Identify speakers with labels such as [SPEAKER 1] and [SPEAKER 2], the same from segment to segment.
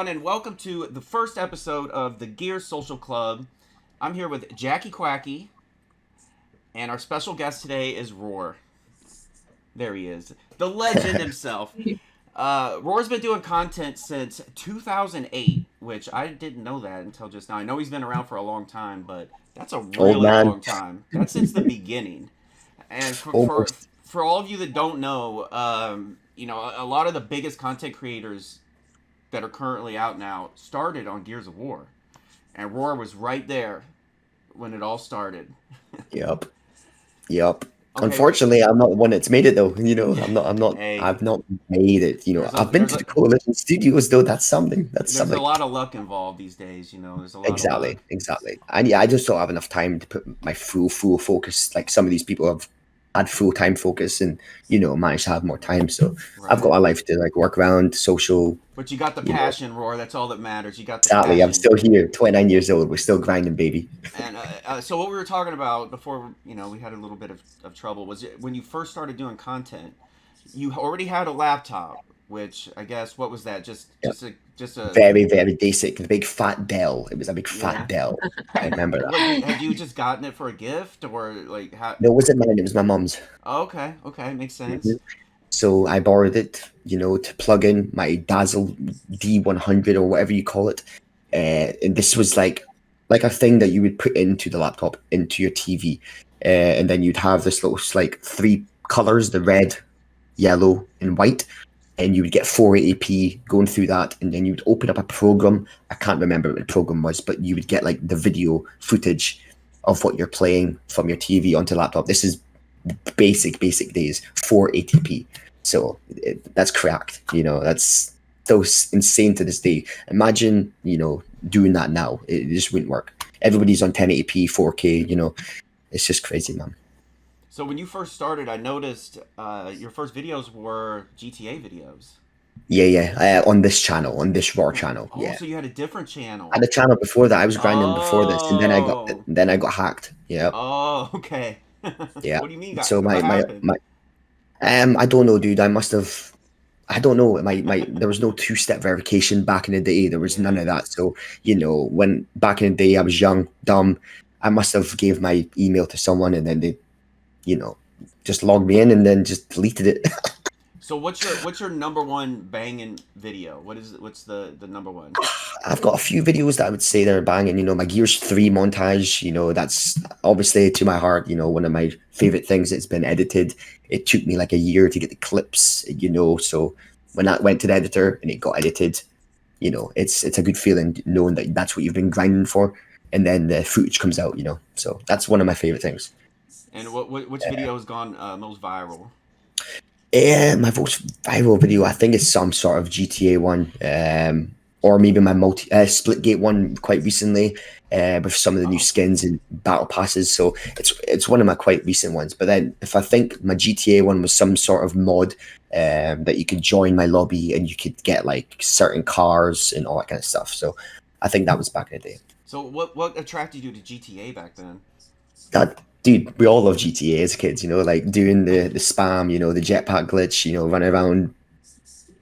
[SPEAKER 1] everyone, and welcome to the first episode of the Gears Social Club. I'm here with Jackie Quacky, and our special guest today is RAWR. There he is, the legend himself. RAWR's been doing content since 2008, which I didn't know that until just now. I know he's been around for a long time, but that's a
[SPEAKER 2] Old
[SPEAKER 1] really
[SPEAKER 2] man.
[SPEAKER 1] long time. That's since the beginning. And
[SPEAKER 2] Almost.
[SPEAKER 1] for all of you that don't know, a lot of the biggest content creators that are currently out now started on Gears of War, and RAWR was right there when it all started.
[SPEAKER 2] Yep. Yep.
[SPEAKER 1] Okay,
[SPEAKER 2] Unfortunately, I'm not the one that's made it though.
[SPEAKER 1] yeah. Hey,
[SPEAKER 2] I've not made it.
[SPEAKER 1] there's a
[SPEAKER 2] I've been
[SPEAKER 1] there's
[SPEAKER 2] to
[SPEAKER 1] a
[SPEAKER 2] the Coalition Studios though. That's something. That's
[SPEAKER 1] there's a
[SPEAKER 2] something.
[SPEAKER 1] lot of luck involved these days. There's a lot of luck.
[SPEAKER 2] Exactly. Exactly. And yeah, I just don't have enough time to put my full focus. Like some of these people have had full time focus and managed to have more time. So I've got
[SPEAKER 1] Right.
[SPEAKER 2] my life to like work around, social.
[SPEAKER 1] But you got the
[SPEAKER 2] You know,
[SPEAKER 1] passion, RAWR. That's all that matters. You got the
[SPEAKER 2] Exactly. I'm
[SPEAKER 1] passion.
[SPEAKER 2] still here, 29 years old. We're still grinding, baby.
[SPEAKER 1] And so what we were talking about before, we had a little bit of trouble, was when you first started doing content, you already had a laptop, which I guess, what was that? Just a
[SPEAKER 2] Very basic. The big fat Dell. It was a big
[SPEAKER 1] yeah.
[SPEAKER 2] fat Dell. I remember
[SPEAKER 1] What
[SPEAKER 2] that.
[SPEAKER 1] had you just gotten it for a gift, or like how?
[SPEAKER 2] No, it wasn't mine. It was my mum's.
[SPEAKER 1] Oh, okay, makes sense.
[SPEAKER 2] Mhm. So I borrowed it, to plug in my Dazzle D100 or whatever you call it. And this was like a thing that you would put into the laptop, into your TV, and then you'd have this little like three colors: the red, yellow, and white. And you would get 480p going through that, and then you would open up a program. I can't remember what the program was, but you would get like the video footage of what you're playing from your TV onto laptop. This is basic days, 480p. So that's cracked. That's still insane to this day. Imagine, doing that now. It just wouldn't work. Everybody's on 1080p, 4K. It's just crazy, man.
[SPEAKER 1] So when you first started, I noticed your first videos were GTA videos.
[SPEAKER 2] Yeah. On this channel, on this RAW channel.
[SPEAKER 1] Oh,
[SPEAKER 2] Yeah.
[SPEAKER 1] so you had a different
[SPEAKER 2] I
[SPEAKER 1] channel.
[SPEAKER 2] had a channel before that. I was grinding before this, and
[SPEAKER 1] Oh,
[SPEAKER 2] then I got hacked. Yeah,
[SPEAKER 1] okay.
[SPEAKER 2] yeah.
[SPEAKER 1] What do you mean?
[SPEAKER 2] So
[SPEAKER 1] What happened?
[SPEAKER 2] I don't know, dude. I don't know. There was no two-step verification back in the day. There was none
[SPEAKER 1] Yeah.
[SPEAKER 2] of that. So when back in the day I was young, dumb, I must have gave my email to someone, and then they, you know, just logged me in and then just deleted it.
[SPEAKER 1] So what's your number one banging video? What's the number one?
[SPEAKER 2] I've got a few videos that I would say they're banging. My Gears 3 montage, that's obviously to my heart, one of my favorite things. It's been edited. It took me like a year to get the clips, so when that went to the editor and it got edited, it's a good feeling knowing that that's what you've been grinding for, and then the footage comes out, so that's one of my favorite things.
[SPEAKER 1] And which video has gone most viral?
[SPEAKER 2] Yeah, my most viral video, I think, is some sort of GTA one, or maybe my Splitgate one quite recently, with some of the new
[SPEAKER 1] Oh,
[SPEAKER 2] skins and battle passes. So it's one of my quite recent ones. But then, if I think my GTA one was some sort of mod, that you could join my lobby and you could get like certain cars and all that kind of stuff. So I think that was back in the day.
[SPEAKER 1] so what attracted you to GTA back then?
[SPEAKER 2] That dude, we all love GTA as kids, like doing the spam, the jetpack glitch, running around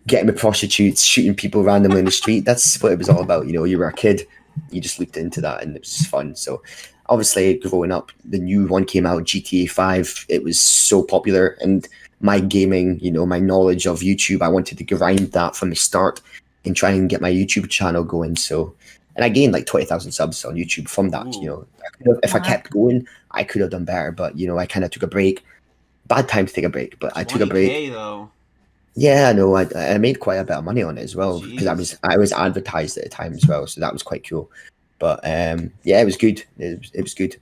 [SPEAKER 2] getting with prostitutes, shooting people randomly in the street. That's what it was all about. You were a kid, you just looked into that, and it was fun. So, obviously, growing up, the new one came out, GTA 5. It was so popular, and my gaming, my knowledge of YouTube, I wanted to grind that from the start and try and get my YouTube channel going. So, and I gained like 20,000 subs on YouTube from that.
[SPEAKER 1] Ooh,
[SPEAKER 2] If I kept going, I could have done better, but I kind of took a break. Bad time to take a break, but I took a break.
[SPEAKER 1] 20K though.
[SPEAKER 2] Yeah, no, I made quite a bit of money on it as well because I
[SPEAKER 1] Jeez.
[SPEAKER 2] was I was advertised at the time as well, so that was quite cool. But yeah, it was good. It was good.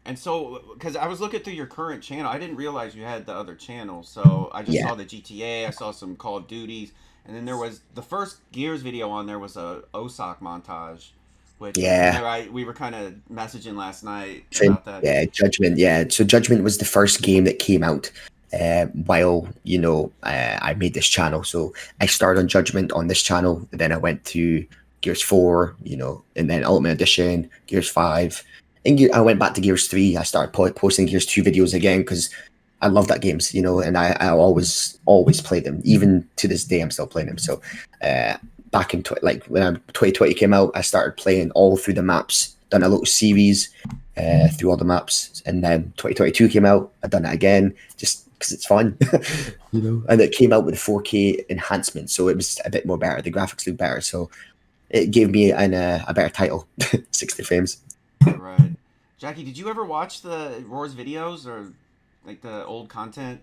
[SPEAKER 1] And so, because I was looking through your current channel, I didn't realize you had the other channels. So I just
[SPEAKER 2] Yeah,
[SPEAKER 1] saw the GTA, I saw some Call of Duties, and then there was the first Gears video on there was a OSOC montage, which
[SPEAKER 2] yeah.
[SPEAKER 1] we were kind of messaging last night
[SPEAKER 2] Trin-
[SPEAKER 1] about that.
[SPEAKER 2] yeah, Judgment. Yeah, so Judgment was the first game that came out. While I made this channel, so I started on Judgment on this channel. Then I went to Gears 4, and then Ultimate Edition, Gears 5, and I went back to Gears 3. I started posting Gears 2 videos again because I love that games, and I always play them. Even to this day, I'm still playing them. So, uh, back in like when 2020 came out, I started playing all through the maps, done a little series through all the maps, and then 2022 came out. I done it again just because it's fun, And it came out with 4K enhancement, so it was a bit more better. The graphics look better, so it gave me a better title, 60 frames.
[SPEAKER 1] Right. Jackie, did you ever watch the RAWR's videos or like the old content?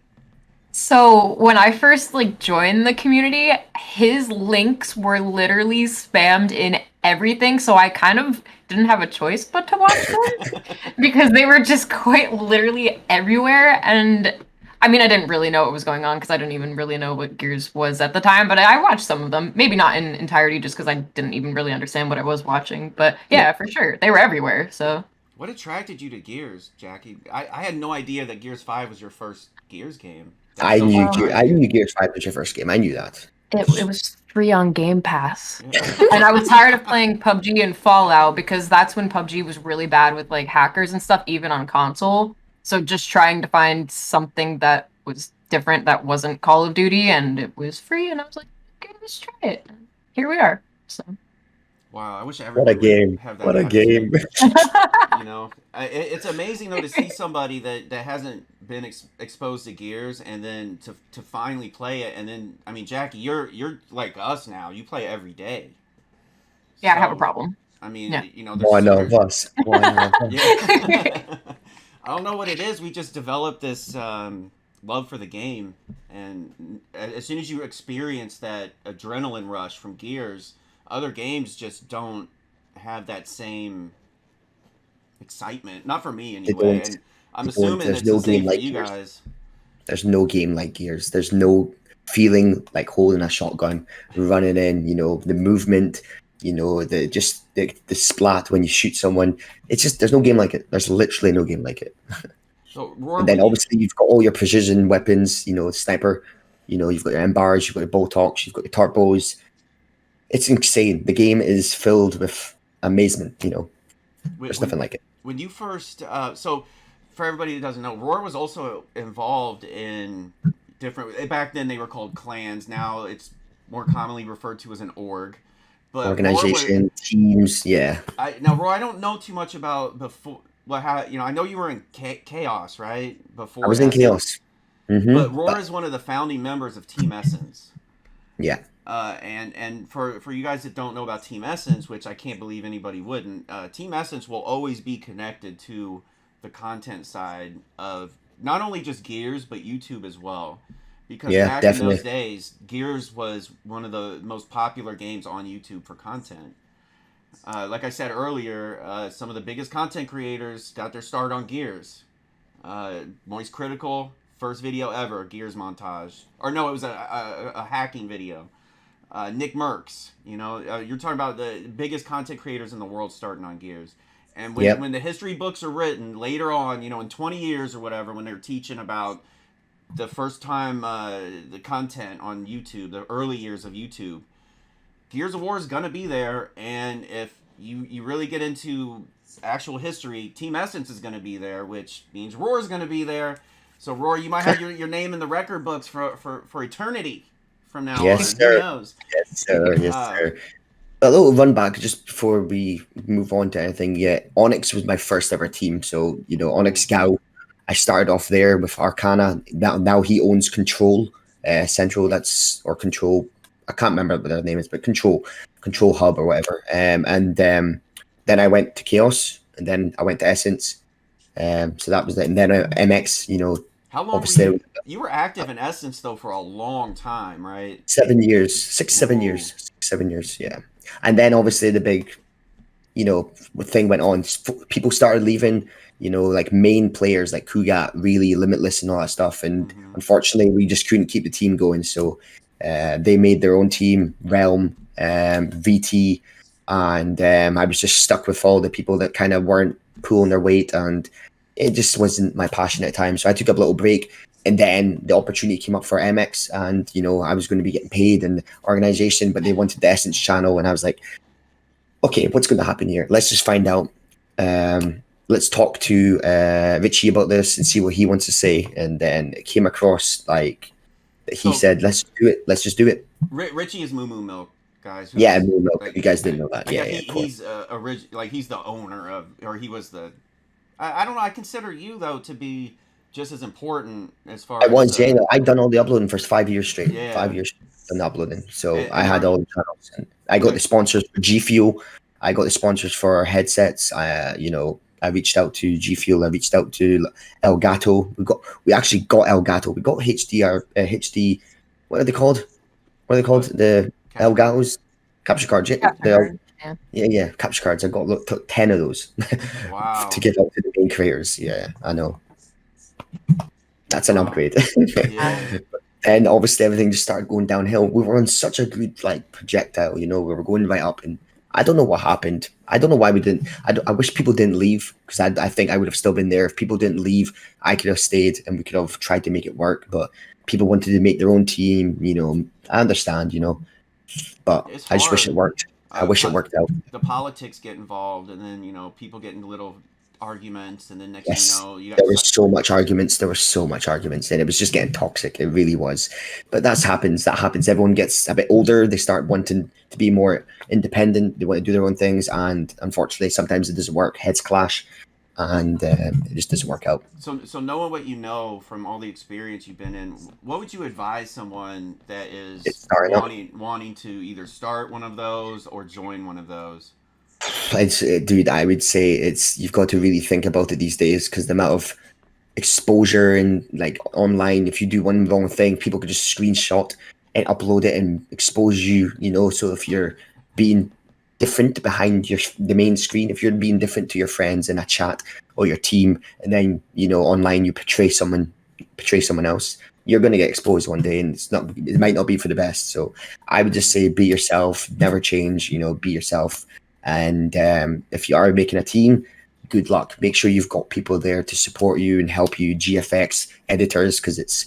[SPEAKER 3] So when I first joined the community, his links were literally spammed in everything, so I kind of didn't have a choice but to watch them because they were just quite literally everywhere. And I mean, I didn't really know what was going on because I didn't even really know what Gears was at the time, but I watched some of them. Maybe not in entirety just because I didn't even really understand what I was watching. But yeah, for sure. They were everywhere, so.
[SPEAKER 1] What attracted you to Gears, Jackie? I had no idea that Gears 5 was your first Gears game.
[SPEAKER 2] I knew Gears 5 was your first game. I knew that.
[SPEAKER 3] It was free on Game Pass. And I was tired of playing PUBG and Fallout because that's when PUBG was really bad with hackers and stuff, even on console. So just trying to find something that was different that wasn't Call of Duty, and it was free, and I was like, okay, let's try it. Here we are. So.
[SPEAKER 1] Wow, I wish everyone would have that.
[SPEAKER 2] What a game!
[SPEAKER 1] It's amazing though to see somebody that hasn't been exposed to Gears, and then to finally play it, and then I mean, Jackie, you're like us now. You play every day.
[SPEAKER 3] Yeah, so, I have a problem.
[SPEAKER 1] I mean,
[SPEAKER 2] One of us.
[SPEAKER 1] Yeah. I don't know what it is. We just developed this love for the game, and as soon as you experience that adrenaline rush from Gears, other games just don't have that same excitement. Not for me anyway. And I'm assuming it's the same for you guys.
[SPEAKER 2] There's no game like Gears. There's no feeling like holding a shotgun, running in. The movement. The splat when you shoot someone. It's just there's no game like it. There's literally no game like it.
[SPEAKER 1] So RAWR,
[SPEAKER 2] and then obviously you've got all your precision weapons. Sniper. You've got your M-bars. You've got your Boltox. You've got your turbos. It's insane. The game is filled with amazement. There's nothing like it.
[SPEAKER 1] When you first, so for everybody who doesn't know, RAWR was also involved in different. Back then they were called clans. Now it's more commonly referred to as an org. But
[SPEAKER 2] organization, teams, yeah.
[SPEAKER 1] RAWR, I don't know too much about before. I know you were in Chaos, right? Before
[SPEAKER 2] I was in Chaos. Mm-hmm.
[SPEAKER 1] But RAWR is one of the founding members of Team Essence.
[SPEAKER 2] Yeah.
[SPEAKER 1] And for you guys that don't know about Team Essence, which I can't believe anybody wouldn't, Team Essence will always be connected to the content side of not only just Gears, but YouTube as well. Because back in those days, Gears was one of the most popular games on YouTube for content. Like I said earlier, some of the biggest content creators got their start on Gears. Moist Critical, first video ever, Gears montage. Or no, it was a hacking video. Nick Merckx, you're talking about the biggest content creators in the world starting on Gears. And when the history books are written later on, in 20 years or whatever, when they're teaching about the first time the content on YouTube, the early years of YouTube, Gears of War is going to be there. And if you really get into actual history, Team Essence is going to be there, which means RAWR is going to be there. So RAWR, you might have your name in the record books for eternity. From now on,
[SPEAKER 2] sir.
[SPEAKER 1] Who knows?
[SPEAKER 2] Yes, sir. Yes, sir. A little run back just before we move on to anything. Yeah, Onyx was my first ever team. So Onyx Gao, I started off there with Arcana. Now he owns Control Central. Control. I can't remember what their name is, but Control Hub or whatever. And then I went to Chaos, and then I went to Essence. So that was it. And then MX.
[SPEAKER 1] How long were you were active in Essence though for a long time, right?
[SPEAKER 2] 7 years, 7 years, 7 years, yeah. And then obviously the big, thing went on. People started leaving, like main players like Kugat, really Limitless and all that stuff. And unfortunately, we just couldn't keep the team going. So they made their own team, Realm, VT, and I was just stuck with all the people that kind of weren't pulling their weight, and it just wasn't my passion at the time. So I took a little break, and then the opportunity came up for MX, and I was going to be getting paid in the organization, but they wanted the Essence channel, and I was like, okay, what's going to happen here? Let's just find out. Let's talk to Richie about this and see what he wants to say. And then it came across he said, let's do it. Let's just do it.
[SPEAKER 1] Richie is Moo Moo Milk. guys.
[SPEAKER 2] Yeah,
[SPEAKER 1] Who's
[SPEAKER 2] no, if you guys didn't know that.
[SPEAKER 1] yeah,
[SPEAKER 2] Yeah, of course.
[SPEAKER 1] he's like he's the owner of, or he was the. I don't know. I consider you though to be just as important as
[SPEAKER 2] I
[SPEAKER 1] far as
[SPEAKER 2] was, yeah, I'd done all the uploading for 5 years straight.
[SPEAKER 1] yeah.
[SPEAKER 2] 5 years done the uploading. So I
[SPEAKER 1] And are
[SPEAKER 2] had
[SPEAKER 1] you?
[SPEAKER 2] all the channels. And I got the sponsors for G Fuel. I got the sponsors for our headsets. I reached out to G Fuel. I reached out to Elgato. We actually got Elgato. We got HD. What are they called? What are they called?
[SPEAKER 1] What?
[SPEAKER 2] The
[SPEAKER 1] Capture card?
[SPEAKER 2] Elgatos capture cards. Yeah,
[SPEAKER 3] Capture card. Yeah.
[SPEAKER 2] yeah, capture cards. I took 10 of those to
[SPEAKER 1] Wow.
[SPEAKER 2] give out to the main creators. Yeah, I know. That's an
[SPEAKER 1] Wow.
[SPEAKER 2] upgrade.
[SPEAKER 1] Yeah.
[SPEAKER 2] And obviously everything just started going downhill. We were on such a good like projectile, we were going right up, and I don't know what happened. I don't know why we didn't. I wish people didn't leave, because I think I would have still been there. If people didn't leave, I could have stayed and we could have tried to make it work. But people wanted to make their own team. I understand. But
[SPEAKER 1] It's
[SPEAKER 2] I just wish it
[SPEAKER 1] hard.
[SPEAKER 2] worked. I wish it worked out.
[SPEAKER 1] The politics get involved, and then people get into little arguments, and then next thing you
[SPEAKER 2] Yes.
[SPEAKER 1] know, you got
[SPEAKER 2] There was so much arguments. There were so much arguments, and it was just getting toxic. It really was. But that happens. That happens. Everyone gets a bit older. They start wanting to be more independent. They want to do their own things, and unfortunately, sometimes it doesn't work. Heads clash, and it just doesn't work out.
[SPEAKER 1] So knowing what you know from all the experience you've been in, what would you advise someone that
[SPEAKER 2] It's
[SPEAKER 1] is
[SPEAKER 2] starting up.
[SPEAKER 1] wanting to either start one of those or join one of those?
[SPEAKER 2] Dude, I would say you've got to really think about it these days, because the amount of exposure and like online, if you do one wrong thing, people could just screenshot and upload it and expose you. So if you're being different behind the main screen, if you're being different to your friends in a chat or your team, and then online you portray someone else, you're going to get exposed one day, and it might not be for the best. So I would just say be yourself, never change. Be yourself. And if you are making a team, good luck. Make sure you've got people there to support you and help you, GFX editors, because it's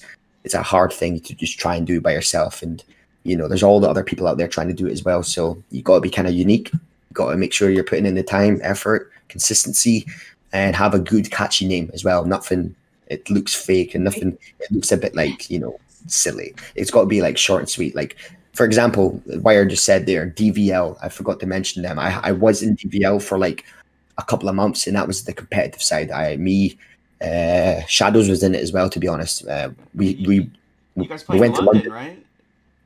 [SPEAKER 2] a hard thing to just try and do by yourself. And there's all the other people out there trying to do it as well. So you got to be kind of unique. You got to make sure you're putting in the time, effort, consistency, and have a good catchy name as well. Nothing it looks fake, and nothing it looks a bit like silly. It's got to be like short and sweet. Like, for example, Wire just said there, DVL. I forgot to mention them. I was in DVL for like a couple of months, and that was the competitive side. Shadows was in it as well. To be honest, we
[SPEAKER 1] You guys
[SPEAKER 2] we
[SPEAKER 1] played in
[SPEAKER 2] went to
[SPEAKER 1] London,
[SPEAKER 2] London.
[SPEAKER 1] right?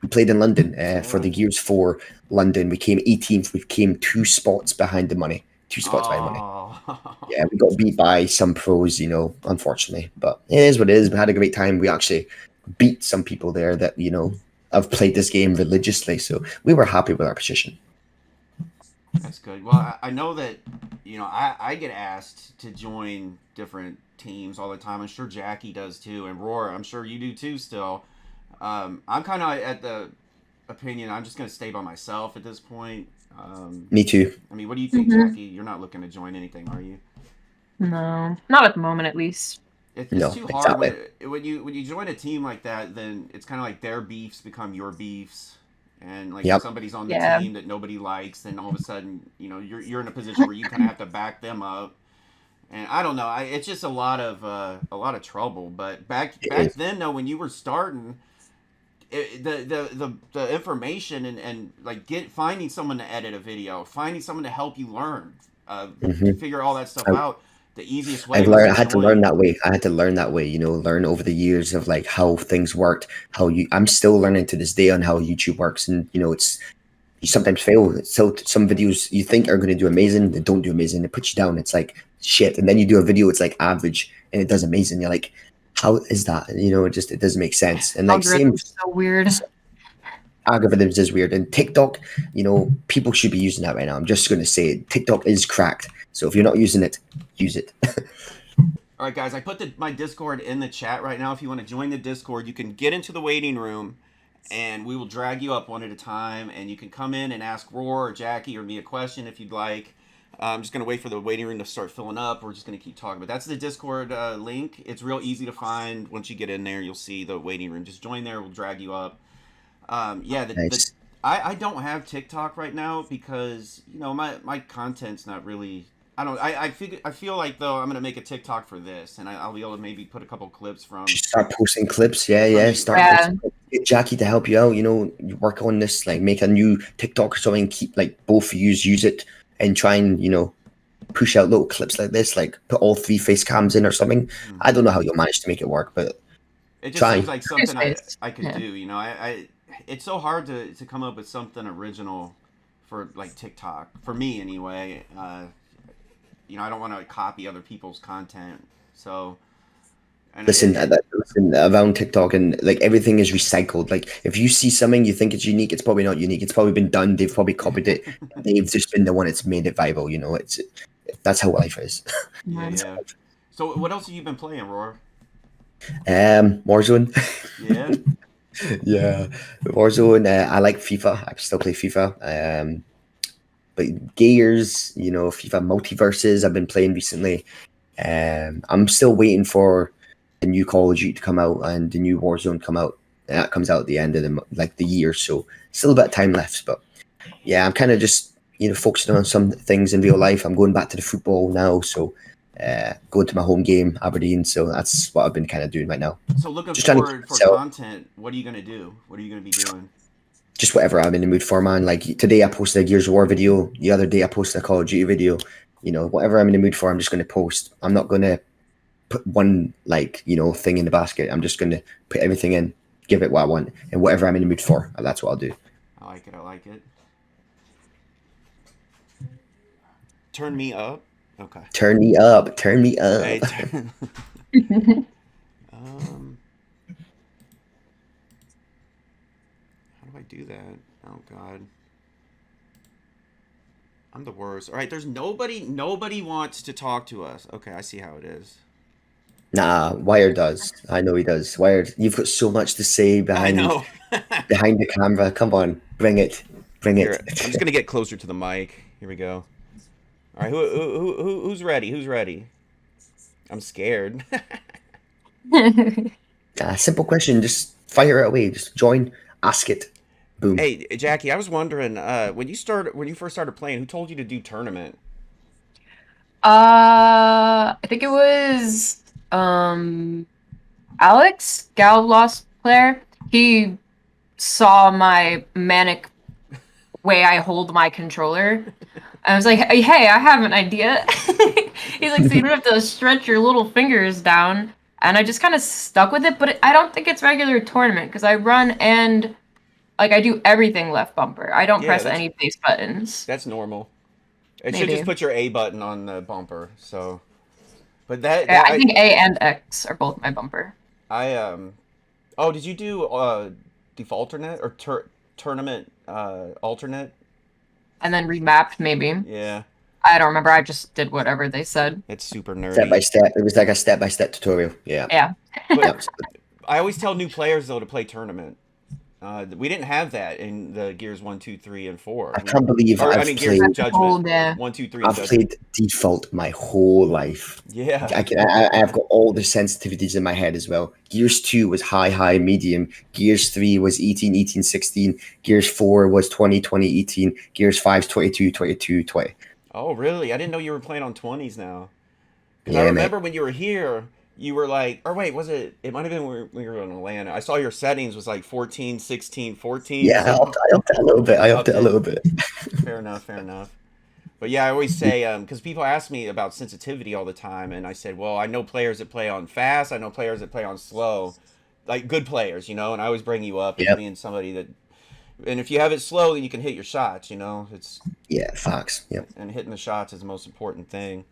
[SPEAKER 2] We played in London for
[SPEAKER 1] Yeah.
[SPEAKER 2] the Gears 4 London. We came 18th. We came 2 spots behind the money. 2 spots behind money.
[SPEAKER 1] Oh.
[SPEAKER 2] Yeah, we got beat by some pros, unfortunately. But it is what it is. We had a great time. We actually beat some people there that, have played this game religiously. So we were happy with our position.
[SPEAKER 1] That's good. Well, I know that, I get asked to join different teams all the time. I'm sure Jackie does too, and RAWR, I'm sure you do too still. I'm kind of at the opinion I'm just going to stay by myself at this point.
[SPEAKER 2] Me too.
[SPEAKER 1] I mean, what do you think, Jackie? You're not looking to join anything, are you?
[SPEAKER 3] No, not at the moment, at least.
[SPEAKER 1] It's
[SPEAKER 2] No,
[SPEAKER 1] too hard
[SPEAKER 2] exactly.
[SPEAKER 1] when you join a team like that. Then it's kind of like their beefs become your beefs, and like if
[SPEAKER 2] Yep.
[SPEAKER 1] somebody's on the
[SPEAKER 3] Yeah.
[SPEAKER 1] team that nobody likes, then all of a sudden you're in a position where you kind of have to back them up. And I don't know, it's just a lot of trouble. But back
[SPEAKER 2] It is.
[SPEAKER 1] then though, when you were starting, the information and like finding someone to edit a video, finding someone to help you learn,
[SPEAKER 2] Mhm.
[SPEAKER 1] figure all that stuff
[SPEAKER 2] I-
[SPEAKER 1] out. The easiest way
[SPEAKER 2] I've
[SPEAKER 1] was
[SPEAKER 2] learned.
[SPEAKER 1] to
[SPEAKER 2] I had to
[SPEAKER 1] join.
[SPEAKER 2] learn that way. I had to learn that way. Learn over the years of like how things worked. I'm still learning to this day on how YouTube works, and it's you sometimes fail. So some videos you think are going to do amazing, they don't do amazing. It puts you down. It's like shit, and then you do a video, it's like average, and it does amazing. You're like, how is that? It doesn't make sense. And like same
[SPEAKER 3] Algorithm's so weird.
[SPEAKER 2] algorithms is weird. And TikTok, people should be using that right now. I'm just going to say it. TikTok is cracked. So if you're not using it, use it.
[SPEAKER 1] All right, guys, I put my Discord in the chat right now. If you want to join the Discord, you can get into the waiting room, and we will drag you up one at a time, and you can come in and ask RAWR or Jackie or me a question if you'd like. I'm just going to wait for the waiting room to start filling up. We're just going to keep talking. But that's the Discord link. It's real easy to find. Once you get in there, you'll see the waiting room. Just join there. We'll drag you up.
[SPEAKER 2] Nice.
[SPEAKER 1] I don't have TikTok right now because, my content's not really. I feel like though I'm gonna make a TikTok for this, and I'll be able to maybe put a couple clips from
[SPEAKER 2] Just start posting clips. Yeah,
[SPEAKER 1] from
[SPEAKER 2] yeah.
[SPEAKER 1] you.
[SPEAKER 2] Start
[SPEAKER 3] Yeah.
[SPEAKER 2] posting clips. get Jackie to help you out. You know, you work on this, like make a new TikTok or something. Keep like both of you use it and try and push out little clips like this. Like put all 3 face cams in or something. I don't know how you'll manage to make it work, but
[SPEAKER 1] It just
[SPEAKER 2] try.
[SPEAKER 1] seems like something
[SPEAKER 3] Space.
[SPEAKER 1] I could
[SPEAKER 3] Yeah.
[SPEAKER 1] do. You know, I it's so hard to come up with something original for like TikTok for me anyway. You know, I don't want to copy other people's content. So, and
[SPEAKER 2] Listen, around TikTok and like everything is recycled. Like if you see something you think it's unique, it's probably not unique. It's probably been done. They've probably copied it. They've just been the one that's made it viral. You know, that's how life is.
[SPEAKER 1] yeah, yeah. So, what else have you been playing, Roar?
[SPEAKER 2] Warzone.
[SPEAKER 1] Yeah.
[SPEAKER 2] Yeah, Warzone. I like FIFA. I still play FIFA. But Gears, FIFA Multiverses. I've been playing recently. I'm still waiting for the new Call of Duty to come out and the new Warzone come out. And that comes out at the end of the year, so still a bit of time left. But yeah, I'm kind of just focusing on some things in real life. I'm going back to the football now, so going to my home game, Aberdeen. So that's what I've been kind of doing right now.
[SPEAKER 1] So, looking
[SPEAKER 2] Just trying to
[SPEAKER 1] forward for
[SPEAKER 2] sell
[SPEAKER 1] content, what are you gonna do? What are you gonna be doing?
[SPEAKER 2] just whatever I'm in the mood for, man. Like today, I posted a Gears of War video. The other day, I posted a Call of Duty video. Whatever I'm in the mood for, I'm just going to post. I'm not going to put one thing in the basket. I'm just going to put everything in, give it what I want, and whatever I'm in the mood for, that's what I'll do.
[SPEAKER 1] I like it. I like it. Turn me up. Okay.
[SPEAKER 2] Turn me up. Turn me up.
[SPEAKER 1] Hey, um, how do I do that? Oh God. I'm the worst. All right, there's nobody wants to talk to us. Okay, I see how it is.
[SPEAKER 2] Nah, Wire does. I know he does. Wire, you've got so much to say
[SPEAKER 1] I
[SPEAKER 2] behind
[SPEAKER 1] know.
[SPEAKER 2] behind the camera. Come on, bring it. Bring
[SPEAKER 1] Here,
[SPEAKER 2] it.
[SPEAKER 1] I'm just gonna get closer to the mic. Here we go. All right, who's ready? Who's ready? I'm scared.
[SPEAKER 2] Simple question. Just fire it away. Just join. Ask it. Boom.
[SPEAKER 1] Hey, Jackie, I was wondering when you first started playing, who told you to do tournament?
[SPEAKER 3] I think it was Alex, Gal Lost player. He saw my manic way I hold my controller. I was like, hey, I have an idea. He's like, so you don't have to stretch your little fingers down. And I just kind of stuck with it, but I don't think it's regular tournament because I run and I do everything left bumper. I don't press any base buttons.
[SPEAKER 1] That's normal. It
[SPEAKER 3] Maybe.
[SPEAKER 1] should just put your A button on the bumper. So, but that
[SPEAKER 3] I think A and X are both my bumper.
[SPEAKER 1] Oh, did you do default alternate or tournament alternate?
[SPEAKER 3] And then remapped maybe.
[SPEAKER 1] Yeah.
[SPEAKER 3] I don't remember. I just did whatever they said.
[SPEAKER 1] It's super nerdy.
[SPEAKER 2] Step by step. It was like a step by step tutorial. Yeah.
[SPEAKER 3] Yeah.
[SPEAKER 1] But I always tell new players though to play tournament. We didn't have that in the Gears 1, 2, 3, and 4.
[SPEAKER 2] I can't believe I've
[SPEAKER 1] Gears
[SPEAKER 2] played.
[SPEAKER 1] Judgment.
[SPEAKER 3] Yeah.
[SPEAKER 1] 1, 2, 3.
[SPEAKER 2] I've played default my whole life.
[SPEAKER 1] Yeah.
[SPEAKER 2] I've got all the sensitivities in my head as well. Gears 2 was high, medium. Gears 3 was 18, 16. Gears 4 was 20, 18. Gears 5 is 22, 20.
[SPEAKER 1] Oh, really? I didn't know you were playing on 20s now. Because
[SPEAKER 2] Yeah,
[SPEAKER 1] I remember when you were here, you were like, or wait, was it? It might have been when we were in Atlanta. I saw your settings was like 14, 16, 14.
[SPEAKER 2] Yeah, I upped it a little bit. I upped it a little bit.
[SPEAKER 1] Fair enough. But yeah, I always say, because people ask me about sensitivity all the time, and I said, well, I know players that play on fast, I know players that play on slow, like good players, and I always bring you up as being somebody that, and if you have it slow, then you can hit your shots, it's.
[SPEAKER 2] Yeah, facts. Yep.
[SPEAKER 1] And hitting the shots is the most important thing.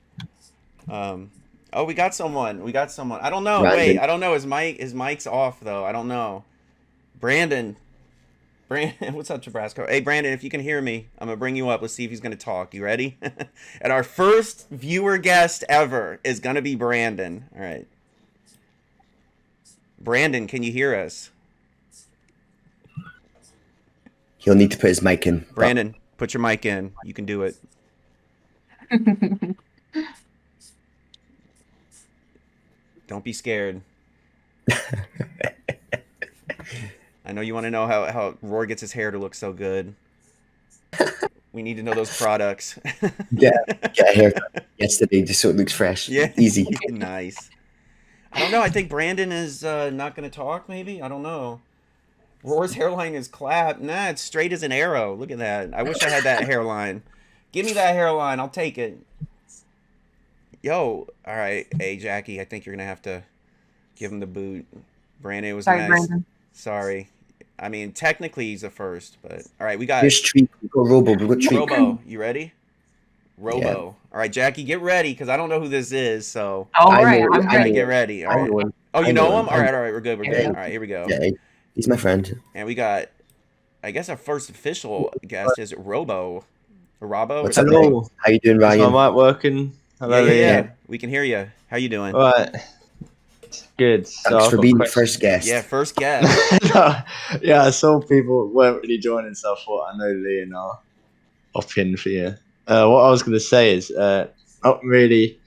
[SPEAKER 1] Oh, we got someone. I don't know.
[SPEAKER 2] Brandon.
[SPEAKER 1] Wait, I don't know. His mic's off though. I don't know. Brandon, what's up, Tabasco? Hey, Brandon, if you can hear me, I'm gonna bring you up. Let's see if he's gonna talk. You ready? And our first viewer guest ever is gonna be Brandon. All right. Brandon, can you hear us?
[SPEAKER 2] He'll need to put his mic in.
[SPEAKER 1] Brandon, put your mic in. You can do it. Don't be scared. I know you want to know how Roar gets his hair to look so good. We need to know those products.
[SPEAKER 2] Get a haircut yesterday just so it looks fresh.
[SPEAKER 1] Yeah.
[SPEAKER 2] Easy.
[SPEAKER 1] Nice. I don't know. I think Brandon is not going to talk, maybe? I don't know. Roar's hairline is clapped. Nah, it's straight as an arrow. Look at that. I wish I had that hairline. Give me that hairline. I'll take it. Yo, all right. Hey, Jackie, I think you're going to have to give him the boot. Brandon, it was
[SPEAKER 3] Sorry,
[SPEAKER 1] nice.
[SPEAKER 3] Brandon.
[SPEAKER 1] Sorry. I mean, technically he's a first, but all right, we got
[SPEAKER 2] Here's Treat. We got Robo. We got Treat.
[SPEAKER 1] Robo. You ready? Robo.
[SPEAKER 2] Yeah.
[SPEAKER 1] All right, Jackie, get ready because I don't know who this is. So,
[SPEAKER 3] All
[SPEAKER 2] I
[SPEAKER 3] right,
[SPEAKER 2] know.
[SPEAKER 3] I'm
[SPEAKER 1] all right,
[SPEAKER 3] ready.
[SPEAKER 1] get ready. All
[SPEAKER 2] I
[SPEAKER 1] right.
[SPEAKER 2] know him.
[SPEAKER 1] Oh, you
[SPEAKER 2] I
[SPEAKER 1] know him?
[SPEAKER 2] him.
[SPEAKER 1] All right, we're good. We're
[SPEAKER 3] Here we
[SPEAKER 1] good.
[SPEAKER 3] go.
[SPEAKER 1] All right, here we go.
[SPEAKER 2] Yeah, he's my friend.
[SPEAKER 1] And we got, I guess, our first official guest is Robo. Or Robo?
[SPEAKER 2] What's
[SPEAKER 1] Or
[SPEAKER 2] up,
[SPEAKER 1] something?
[SPEAKER 2] mate?
[SPEAKER 4] Hello.
[SPEAKER 2] How you doing,
[SPEAKER 4] Is my
[SPEAKER 2] Ryan?
[SPEAKER 4] mic working? Hello,
[SPEAKER 1] Yeah.
[SPEAKER 4] Liam.
[SPEAKER 1] We can hear you. How you doing?
[SPEAKER 4] Right. Good. So
[SPEAKER 2] Thanks
[SPEAKER 4] I've
[SPEAKER 2] for
[SPEAKER 4] got
[SPEAKER 2] being the
[SPEAKER 4] questions.
[SPEAKER 2] first guest.
[SPEAKER 1] Yeah, first guest.
[SPEAKER 4] Yeah, I saw people weren't really joining, so I thought I know Lee and I'll hop in for you. What I was going to say is not really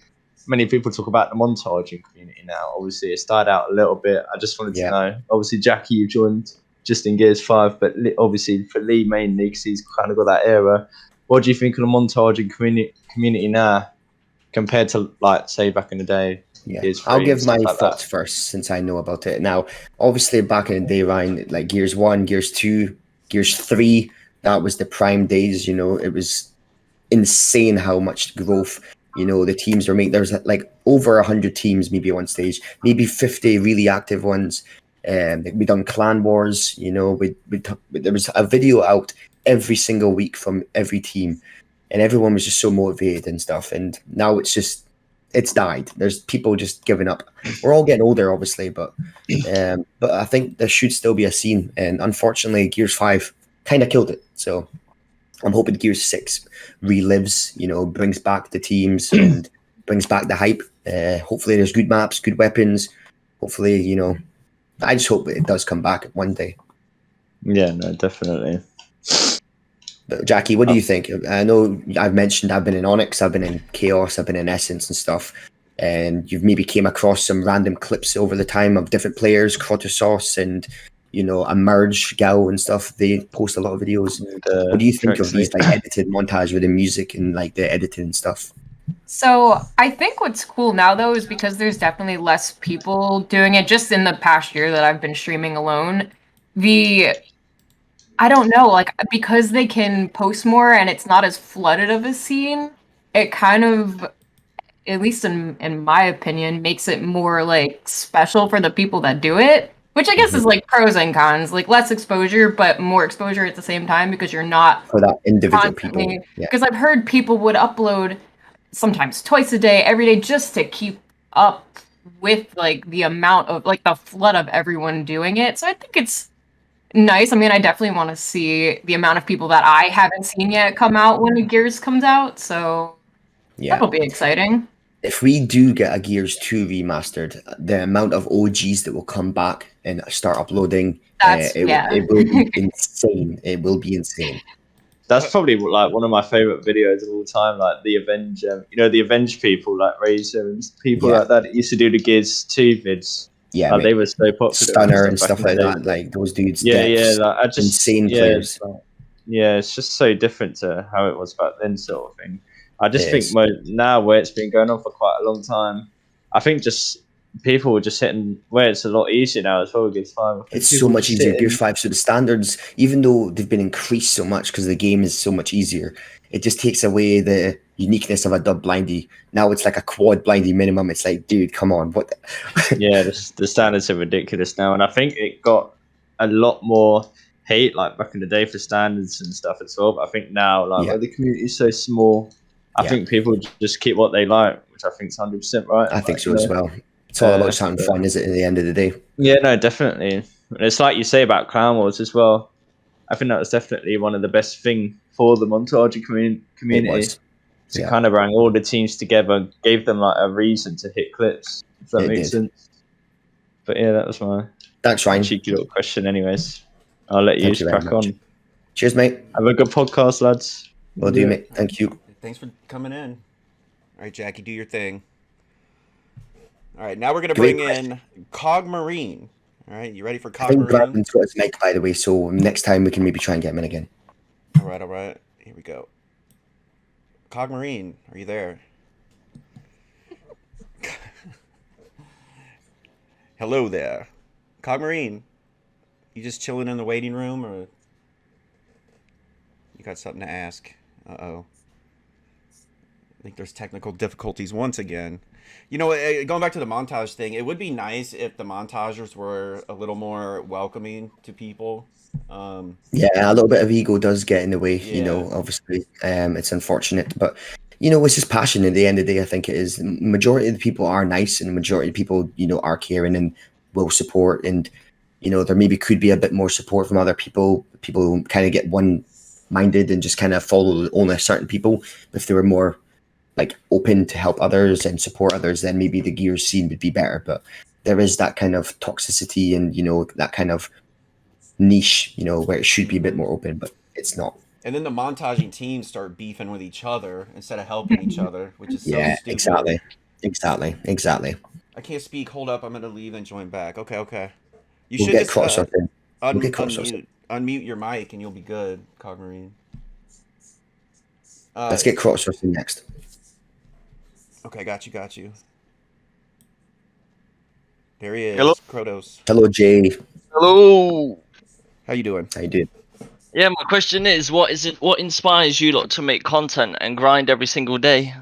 [SPEAKER 4] many people talk about the montaging community now. Obviously, it started out a little bit. I just wanted
[SPEAKER 2] Yeah.
[SPEAKER 4] to know. Obviously, Jackie, you joined just in Gears 5, but obviously for Lee mainly because he's kind of got that era. What do you think of the montaging community now compared to, like, say, back in the day?
[SPEAKER 2] Yeah,
[SPEAKER 4] Gears 3
[SPEAKER 2] I'll
[SPEAKER 4] and
[SPEAKER 2] give
[SPEAKER 4] stuff
[SPEAKER 2] my
[SPEAKER 4] like
[SPEAKER 2] thoughts
[SPEAKER 4] that?
[SPEAKER 2] first since I know about it. Now, obviously, back in the day, Ryan, like Gears 1, Gears 2, Gears 3, that was the prime days. It was insane how much growth. The teams were making. There was like over 100 teams, maybe on stage, maybe 50 really active ones. We done clan wars. There was a video out every single week from every team, and everyone was just so motivated and stuff. And now it's died. There's people just giving up. We're all getting older, obviously, but I think there should still be a scene. And unfortunately, Gears 5 kind of killed it. So I'm hoping Gears 6 relives, brings back the teams and brings back the hype. Hopefully there's good maps, good weapons. Hopefully, I just hope it does come back one day.
[SPEAKER 4] Yeah, no, definitely.
[SPEAKER 2] But Jackie, what do you think? I know I've mentioned I've been in Onyx, I've been in Chaos, I've been in Essence and stuff. And you've maybe came across some random clips over the time of different players, Crotosauce and a Merge, Gal and stuff. They post a lot of videos. What do you think of these like edited montage with the music and like the editing and stuff?
[SPEAKER 3] So I think what's cool now though is because there's definitely less people doing it. Just in the past year that I've been streaming alone, I don't know, like because they can post more and it's not as flooded of a scene, it kind of, at least in my opinion, makes it more like special for the people that do it. Which I guess is like pros and cons, like less exposure, but more exposure at the same time because you're not
[SPEAKER 2] For that individual
[SPEAKER 3] constantly.
[SPEAKER 2] people. Yeah.
[SPEAKER 3] Because I've heard people would upload sometimes twice a day, every day, just to keep up with like the amount of like the flood of everyone doing it. So I think it's nice. I mean, I definitely want to see the amount of people that I haven't seen yet come out when Gears comes out. So
[SPEAKER 2] Yeah.
[SPEAKER 3] that'll be exciting.
[SPEAKER 2] If we do get a Gears 2 remastered, the amount of OGs that will come back and start uploading, it will be insane. It will be insane.
[SPEAKER 4] That's probably like one of my favorite videos of all time, like the Avenge, the Avenge people like Razor and people like that used to do the Gears 2 vids.
[SPEAKER 2] Yeah,
[SPEAKER 4] like, they were so popular.
[SPEAKER 2] Stunner and stuff like that. Like those dudes.
[SPEAKER 4] Like,
[SPEAKER 2] insane players.
[SPEAKER 4] It's just so different to how it was back then, sort of thing. I just think now where it's been going on for quite a long time, I think just people were just hitting where it's a lot easier now as well. Gears 5.
[SPEAKER 2] It's so much easier. Gears 5, so the standards, even though they've been increased so much because the game is so much easier, it just takes away the uniqueness of a dub blindy. Now it's like a quad blindy minimum. It's like, dude, come on, what?
[SPEAKER 4] Yeah, the standards are ridiculous now, and I think it got a lot more hate like back in the day for standards and stuff as well. But I think now, like where the community is so small, I think people just keep what they like, which I think is 100% right.
[SPEAKER 2] I think so as well. It's all about having fun, is it? At the end of the day.
[SPEAKER 4] Yeah, no, definitely. And it's like you say about Clown Wars as well. I think that was definitely one of the best things for the montage community. To kind of bring all the teams together, gave them like a reason to hit clips. If that makes sense. But yeah, that was my cheeky little question. Anyways, I'll let you crack on.
[SPEAKER 2] Cheers, mate.
[SPEAKER 4] Have a good podcast, lads.
[SPEAKER 2] Will do, mate. Thank you.
[SPEAKER 1] Thanks for coming in. All right, Jackie, do your thing. All right, now we're going to bring in Cog Marine. All right, you ready for Cog Marine?
[SPEAKER 2] I think Brandon's got his mic, by the way, so next time we can maybe try and get him in again.
[SPEAKER 1] All right. Here we go. Cog Marine, are you there? Hello there. Cog Marine. You just chilling in the waiting room, or you got something to ask? Uh-oh. I think there's technical difficulties once again. You know, going back to the montage thing, it would be nice if the montagers were a little more welcoming to people.
[SPEAKER 2] Yeah, a little bit of ego does get in the way,
[SPEAKER 1] Yeah.
[SPEAKER 2] obviously. It's unfortunate, but it's just passion at the end of the day. I think it is. The majority of the people are nice, and the majority of people, are caring and will support. And, there maybe could be a bit more support from other people. People kind of get one-minded and just kind of follow only certain people. If they were more like open to help others and support others, then maybe the Gears scene would be better. But there is that kind of toxicity and, that kind of niche, where it should be a bit
[SPEAKER 1] Mm-hmm.
[SPEAKER 2] more open, but it's not.
[SPEAKER 1] And then the montaging teams start beefing with each other instead of helping each other, which is so
[SPEAKER 2] Yeah,
[SPEAKER 1] stupid.
[SPEAKER 2] exactly.
[SPEAKER 1] I can't speak. Hold up. I'm going to leave and join back. Okay. You
[SPEAKER 2] We'll
[SPEAKER 1] should
[SPEAKER 2] get
[SPEAKER 1] just
[SPEAKER 2] cross something. We'll get cross something.
[SPEAKER 1] unmute your mic and you'll be good, Cogmarine.
[SPEAKER 2] Let's get cross something next.
[SPEAKER 1] Okay, got you. There he is.
[SPEAKER 5] Hello?
[SPEAKER 1] Krotos.
[SPEAKER 2] Hello, Jay.
[SPEAKER 5] Hello.
[SPEAKER 1] How you doing?
[SPEAKER 2] How you doing?
[SPEAKER 5] Yeah, my question is, what inspires you lot to make content and grind every single day?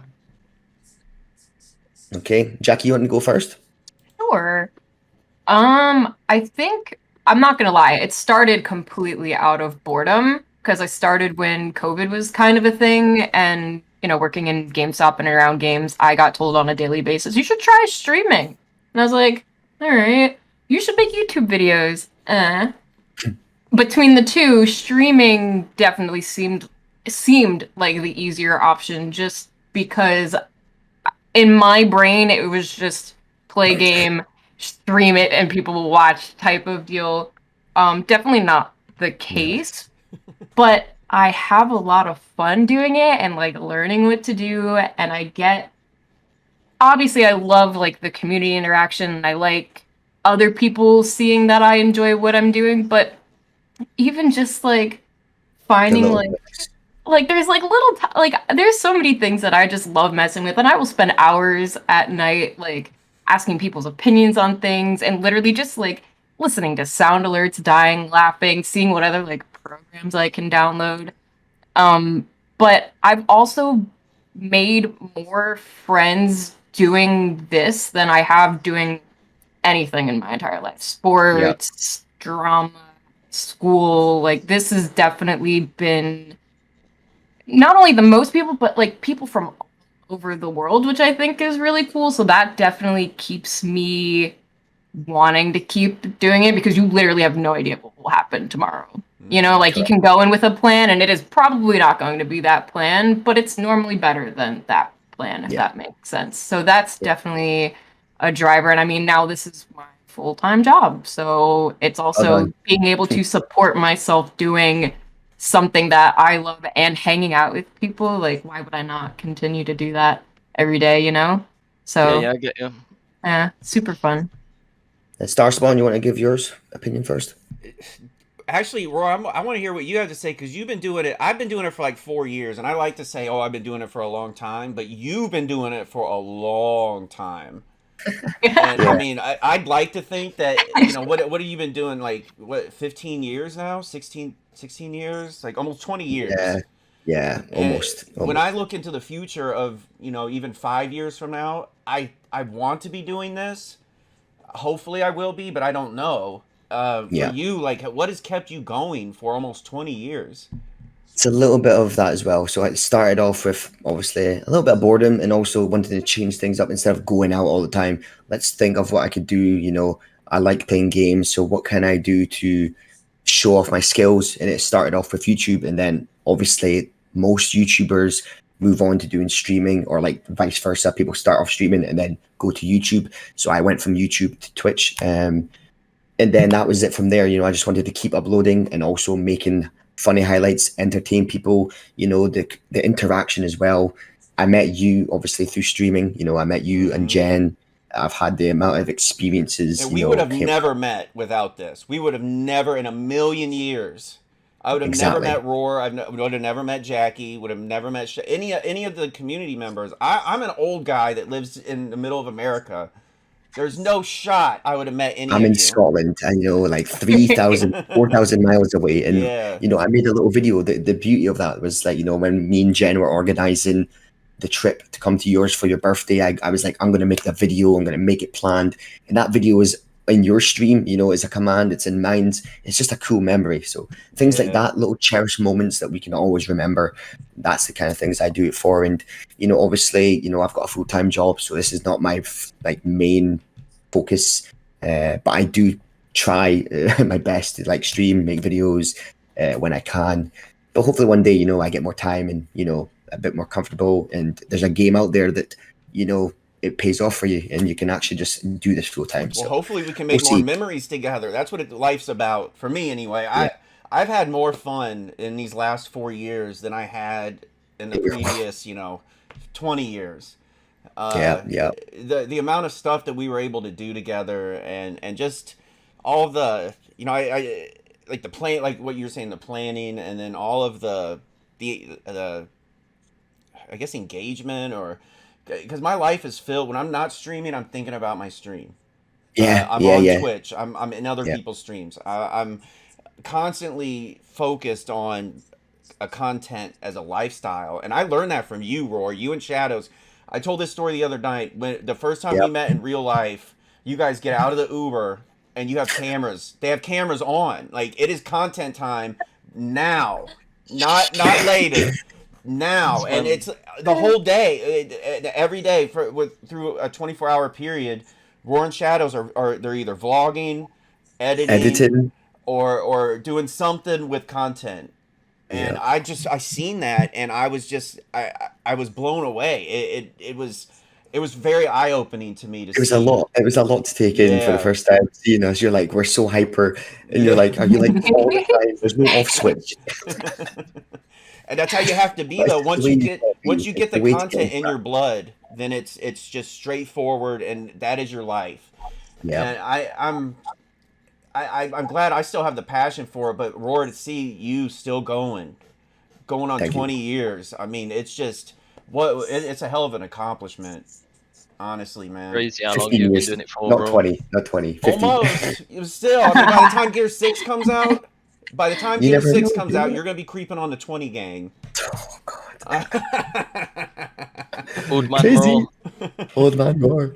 [SPEAKER 2] Okay, Jackie, you want to go first?
[SPEAKER 3] Sure. I think I'm not gonna lie, it started completely out of boredom because I started when COVID was kind of a thing, and working in GameStop and around games, I got told on a daily basis, you should try streaming. And I was like, all right, you should make YouTube videos. Between the two, streaming definitely seemed like the easier option, just because in my brain it was just play game, stream it, and people will watch type of deal. Definitely not the case, but I have a lot of fun doing it and like learning what to do, and obviously I love like the community interaction, and I like other people seeing that I enjoy what I'm doing, but even just like finding like there's like there's so many things that I just love messing with, and I will spend hours at night like asking people's opinions on things, and literally just like listening to sound alerts, dying laughing, seeing what other like programs I can download. But I've also made more friends doing this than I have doing anything in my entire life. Sports, drama, school, like this has definitely been not only the most people, but like people from all over the world, which I think is really cool. So that definitely keeps me wanting to keep doing it, because you literally have no idea what will happen tomorrow. Like you can go in with a plan and it is probably not going to be that plan, but it's normally better than that plan, if that makes sense. So that's definitely a driver. And I mean, now this is my full-time job. So it's also being able to support myself doing something that I love and hanging out with people. Like, why would I not continue to do that every day, So
[SPEAKER 5] Yeah, I get you.
[SPEAKER 3] yeah, super fun.
[SPEAKER 2] StarSpawn, you want to give yours opinion first?
[SPEAKER 1] Actually, Roy, I want to hear what you have to say, because you've been doing it. I've been doing it for like 4 years, and I like to say, oh, I've been doing it for a long time, but you've been doing it for a long time. And I mean, I'd like to think that, what have you been doing, like, 15 years now? 16 years? Like, almost 20 years.
[SPEAKER 2] Yeah, almost.
[SPEAKER 1] When I look into the future of, even 5 years from now, I want to be doing this. Hopefully I will be, but I don't know. For you, like, what has kept you going for almost 20 years?
[SPEAKER 2] It's a little bit of that as well. So I started off with obviously a little bit of boredom, and also wanted to change things up instead of going out all the time. Let's think of what I could do. I like playing games, so what can I do to show off my skills? And it started off with YouTube, and then obviously most YouTubers move on to doing streaming, or like vice versa. People start off streaming and then go to YouTube. So I went from YouTube to Twitch, and then that was it from there. I just wanted to keep uploading and also making funny highlights, entertain people, the interaction as well. I met you obviously through streaming. I met you and Jen. I've had the amount of experiences.
[SPEAKER 1] And we would have never met without this. We would have never in a million years. I would have never met RAWR. I would have never met Jackie. Would have never met any of the community members. I'm an old guy that lives in the middle of America. There's no shot I would have met any
[SPEAKER 2] I'm
[SPEAKER 1] of
[SPEAKER 2] in
[SPEAKER 1] you.
[SPEAKER 2] Scotland, and like 3,000, 4,000 miles away, and
[SPEAKER 1] Yeah.
[SPEAKER 2] I made a little video. The beauty of that was like, when me and Jen were organizing the trip to come to yours for your birthday, I was like, I'm gonna make that video. I'm gonna make it planned, and that video is in your stream. As a command. It's in mine. It's just a cool memory. So things like that, little cherished moments that we can always remember. That's the kind of things I do it for. And obviously, I've got a full-time job, so this is not my main focus. But I do try my best to stream, make videos when I can. But hopefully one day, I get more time and a bit more comfortable, and there's a game out there that it pays off for you, and you can actually just do this full time.
[SPEAKER 1] Well,
[SPEAKER 2] So
[SPEAKER 1] hopefully we can make
[SPEAKER 2] we'll
[SPEAKER 1] more
[SPEAKER 2] see.
[SPEAKER 1] memories together. That's what life's about for me, anyway.
[SPEAKER 2] Yeah.
[SPEAKER 1] I've had more fun in these last 4 years than I had in the previous, 20 years.
[SPEAKER 2] Yeah.
[SPEAKER 1] The amount of stuff that we were able to do together, and just all the, I like the plan, like what you were saying, the planning, and then all of the I guess engagement, or because my life is filled when I'm not streaming, I'm thinking about my stream. I'm on Twitch. I'm in other people's streams. I'm constantly focused on a content as a lifestyle, and I learned that from you, Roar. You and Shadows. I told this story the other night when the first time we met in real life. You guys get out of the Uber and you have cameras. They have cameras on. Like, it is content time now, not later. Now, and it's the whole day, every day through a 24-hour period. Roar and Shadows are they're either vlogging, editing. Or doing something with content. And I seen that, and I was just I was blown away. It was very eye opening to me to see.
[SPEAKER 2] It was a lot to take in for the first time. As you're like, we're so hyper, and you're like, are you like all the time? There's no off switch.
[SPEAKER 1] And that's how you have to be, though. Once you get the content in your blood, then it's just straightforward, and that is your life.
[SPEAKER 2] Yeah.
[SPEAKER 1] And I'm glad I still have the passion for it, but Roar, to see you still going on 20 years, I mean, it's just it's a hell of an accomplishment, honestly, man.
[SPEAKER 5] Crazy how long you've been doing it for,
[SPEAKER 2] not
[SPEAKER 5] bro.
[SPEAKER 2] 20, not 20, 50.
[SPEAKER 1] Almost. It was still. I mean, by the time Gear 6 comes out, you're gonna be creeping on the 20 gang.
[SPEAKER 2] Oh God.
[SPEAKER 5] Old man
[SPEAKER 2] Crazy.
[SPEAKER 5] Roar.
[SPEAKER 2] Old man Roar.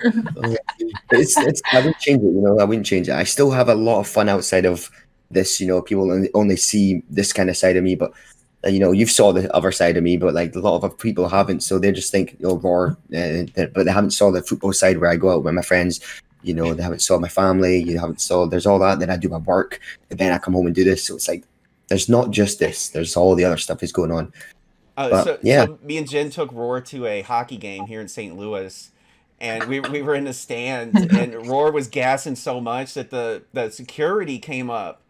[SPEAKER 2] It's I wouldn't change it, I wouldn't change it. I still have a lot of fun outside of this, people only see this kind of side of me, but you've saw the other side of me, but like a lot of other people haven't, so they just think Roar, but they haven't saw the football side where I go out with my friends. They haven't saw my family. You haven't saw there's all that. Then I do my work, and then I come home and do this. So it's like there's not just this. There's all the other stuff is going on.
[SPEAKER 1] So me and Jen took Roar to a hockey game here in St. Louis, and we were in the stands, and Roar was gassing so much that the security came up.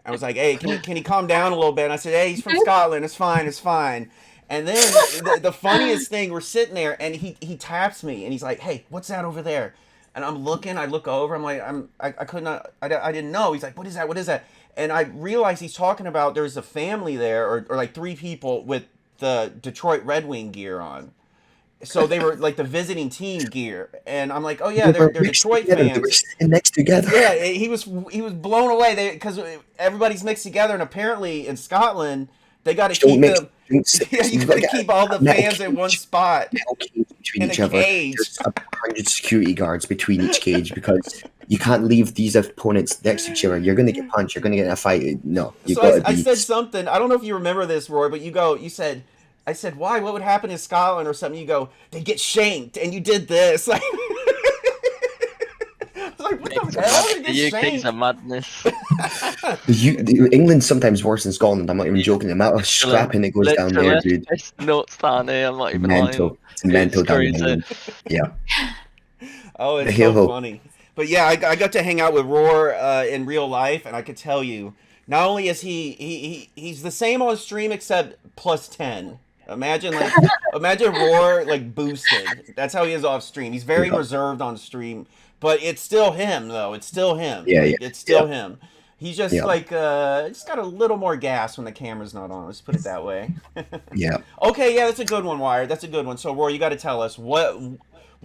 [SPEAKER 1] I was like, "Hey, can he calm down a little bit?" And I said, "Hey, he's from Scotland. It's fine." And then the funniest thing, we're sitting there, and he taps me, and he's like, "Hey, what's that over there?" And I'm looking. I look over. I'm like, I didn't know. He's like, "What is that? What is that?" And I realize he's talking about there's a family there, or like 3 people with the Detroit Red Wing gear on. So they were like the visiting team gear, and I'm like, oh yeah, they're Detroit fans.
[SPEAKER 2] They were sitting next together.
[SPEAKER 1] Yeah, he was blown away because everybody's mixed together, and apparently in Scotland they got to keep them. Yeah, you got to keep all the fans in one spot
[SPEAKER 2] between each other. There's 100 security guards between each cage because you can't leave these opponents next to each other. You're gonna get punched. You're gonna get in a fight. No, you got to be.
[SPEAKER 1] I said something. I don't know if you remember this, Roy, but you said. I said, why? What would happen in Scotland or something? You go, they get shanked, and you did this. Like, I was like, what the hell?
[SPEAKER 5] The UK's a madness.
[SPEAKER 2] England's sometimes worse than Scotland. I'm not even joking. The amount of scrapping that goes down there, dude.
[SPEAKER 5] It's nuts down here. I'm not even
[SPEAKER 2] mental.
[SPEAKER 5] lying.
[SPEAKER 2] It's mental down in England. Yeah.
[SPEAKER 1] Oh, it's so funny. But yeah, I got to hang out with Roar in real life, and I could tell you, not only is he's the same on stream except plus 10. Imagine Roar like boosted. That's how he is off stream. He's very reserved on stream, but it's still him though. It's still him.
[SPEAKER 2] Yeah.
[SPEAKER 1] It's still him. He's just like just got a little more gas when the camera's not on. Let's put it that way.
[SPEAKER 2] Yeah.
[SPEAKER 1] Okay, yeah, that's a good one, Wired. That's a good one. So Roar, you got to tell us what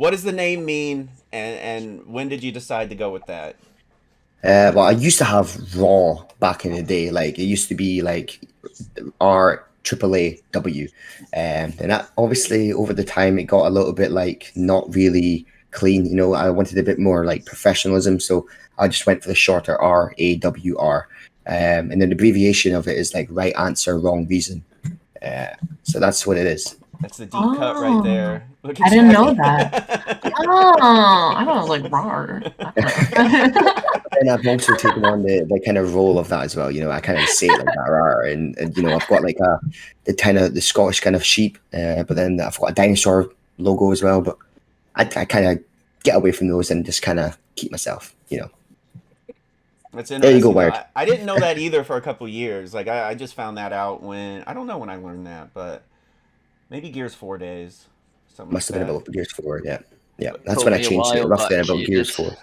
[SPEAKER 1] what does the name mean, and when did you decide to go with that?
[SPEAKER 2] Well, I used to have RAW back in the day. Like it used to be like RAAAW, and that obviously over the time it got a little bit like not really clean. You know, I wanted a bit more like professionalism, so I just went for the shorter RAWR, and then the abbreviation of it is like right answer, wrong reason. So that's what it is.
[SPEAKER 1] That's the deep cut right there. Look at
[SPEAKER 3] I didn't know
[SPEAKER 1] Jackie.
[SPEAKER 3] that. Oh, I thought it was like RAWR.
[SPEAKER 2] And I've also taken on the kind of role of that as well. You know, I kind of say it like that, "Rar," and you know, I've got like the Scottish kind of sheep, but then I've got a dinosaur logo as well. But I kind of get away from those and just kind of keep myself. You know,
[SPEAKER 1] That's
[SPEAKER 2] there you go,
[SPEAKER 1] interesting.
[SPEAKER 2] Word.
[SPEAKER 1] I didn't know that either for a couple years. Like I just found that out when I don't know when I learned that, but maybe Gears 4 days, something
[SPEAKER 2] Must have
[SPEAKER 1] like
[SPEAKER 2] been
[SPEAKER 1] that.
[SPEAKER 2] about Gears 4. Yeah, yeah.
[SPEAKER 5] It
[SPEAKER 2] That's
[SPEAKER 5] took
[SPEAKER 2] when I
[SPEAKER 5] me a
[SPEAKER 2] changed it.
[SPEAKER 5] while
[SPEAKER 2] Roughly
[SPEAKER 5] back.
[SPEAKER 2] about
[SPEAKER 5] It
[SPEAKER 2] Gears
[SPEAKER 5] did.
[SPEAKER 2] 4.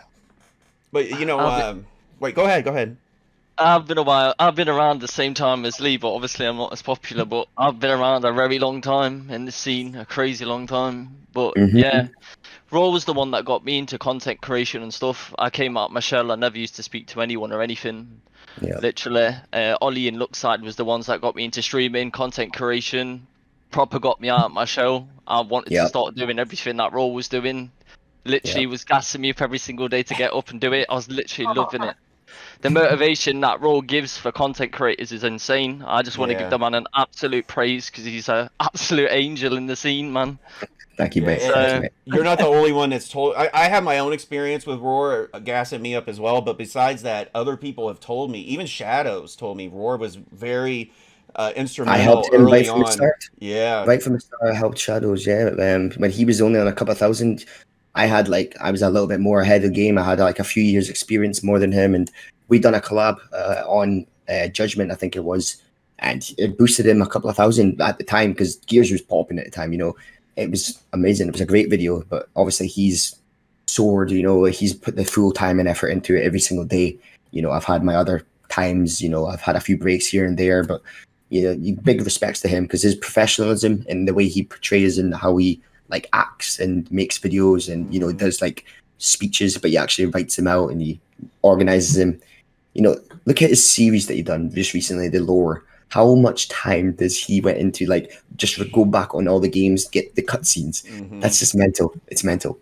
[SPEAKER 1] But you know,
[SPEAKER 5] I've been,
[SPEAKER 1] wait, go ahead, go ahead.
[SPEAKER 5] I've been a while. I've been around the same time as Lee, but obviously I'm not as popular. But I've been around a very long time in the scene, a crazy long time. But
[SPEAKER 2] Mm-hmm.
[SPEAKER 5] yeah, Raw was the one that got me into content creation and stuff. I came out my shell. I never used to speak to anyone or anything.
[SPEAKER 2] Yeah.
[SPEAKER 5] Literally, Ollie and Luxide was the ones that got me into streaming, content creation. Proper got me out of my shell. I wanted to
[SPEAKER 2] Yeah.
[SPEAKER 5] start doing everything that Raw was doing.
[SPEAKER 2] Yeah.
[SPEAKER 5] Literally was gassing me up every single day to get up and do it. I was literally loving it. The motivation that Raw gives for content creators is insane. I just want to give
[SPEAKER 1] Yeah.
[SPEAKER 5] the man an absolute praise because he's an absolute angel in the scene, man.
[SPEAKER 2] Thank you,
[SPEAKER 1] Yeah,
[SPEAKER 2] mate. Thank you,
[SPEAKER 5] So
[SPEAKER 2] mate.
[SPEAKER 1] you're not the only one that's told. I have my own experience with Roar gassing me up as well, but besides that, other people have told me. Even Shadows told me Roar was very
[SPEAKER 2] I
[SPEAKER 1] instrumental
[SPEAKER 2] helped him right
[SPEAKER 1] early
[SPEAKER 2] from the
[SPEAKER 1] on.
[SPEAKER 2] start.
[SPEAKER 1] Yeah,
[SPEAKER 2] Right from the start, I helped Shadows. Yeah, when he was only on a couple of thousand, I was a little bit more ahead of the game. I had like a few years experience more than him, and we done a collab on Judgment, I think it was, and it boosted him a couple of thousand at the time because Gears was popping at the time. You know, it was amazing. It was a great video, but obviously he's soared. You know, he's put the full time and effort into it every single day. You know, I've had my other times. You know, I've had a few breaks here and there, but you know, big respects to him because his professionalism and the way he portrays and how he like acts and makes videos and you know does like speeches, but he actually writes them out and he organizes them. You know, look at his series that he done just recently, the lore. How much time does he went into like just go back on all the games, get the cutscenes? That's just mental. It's mental.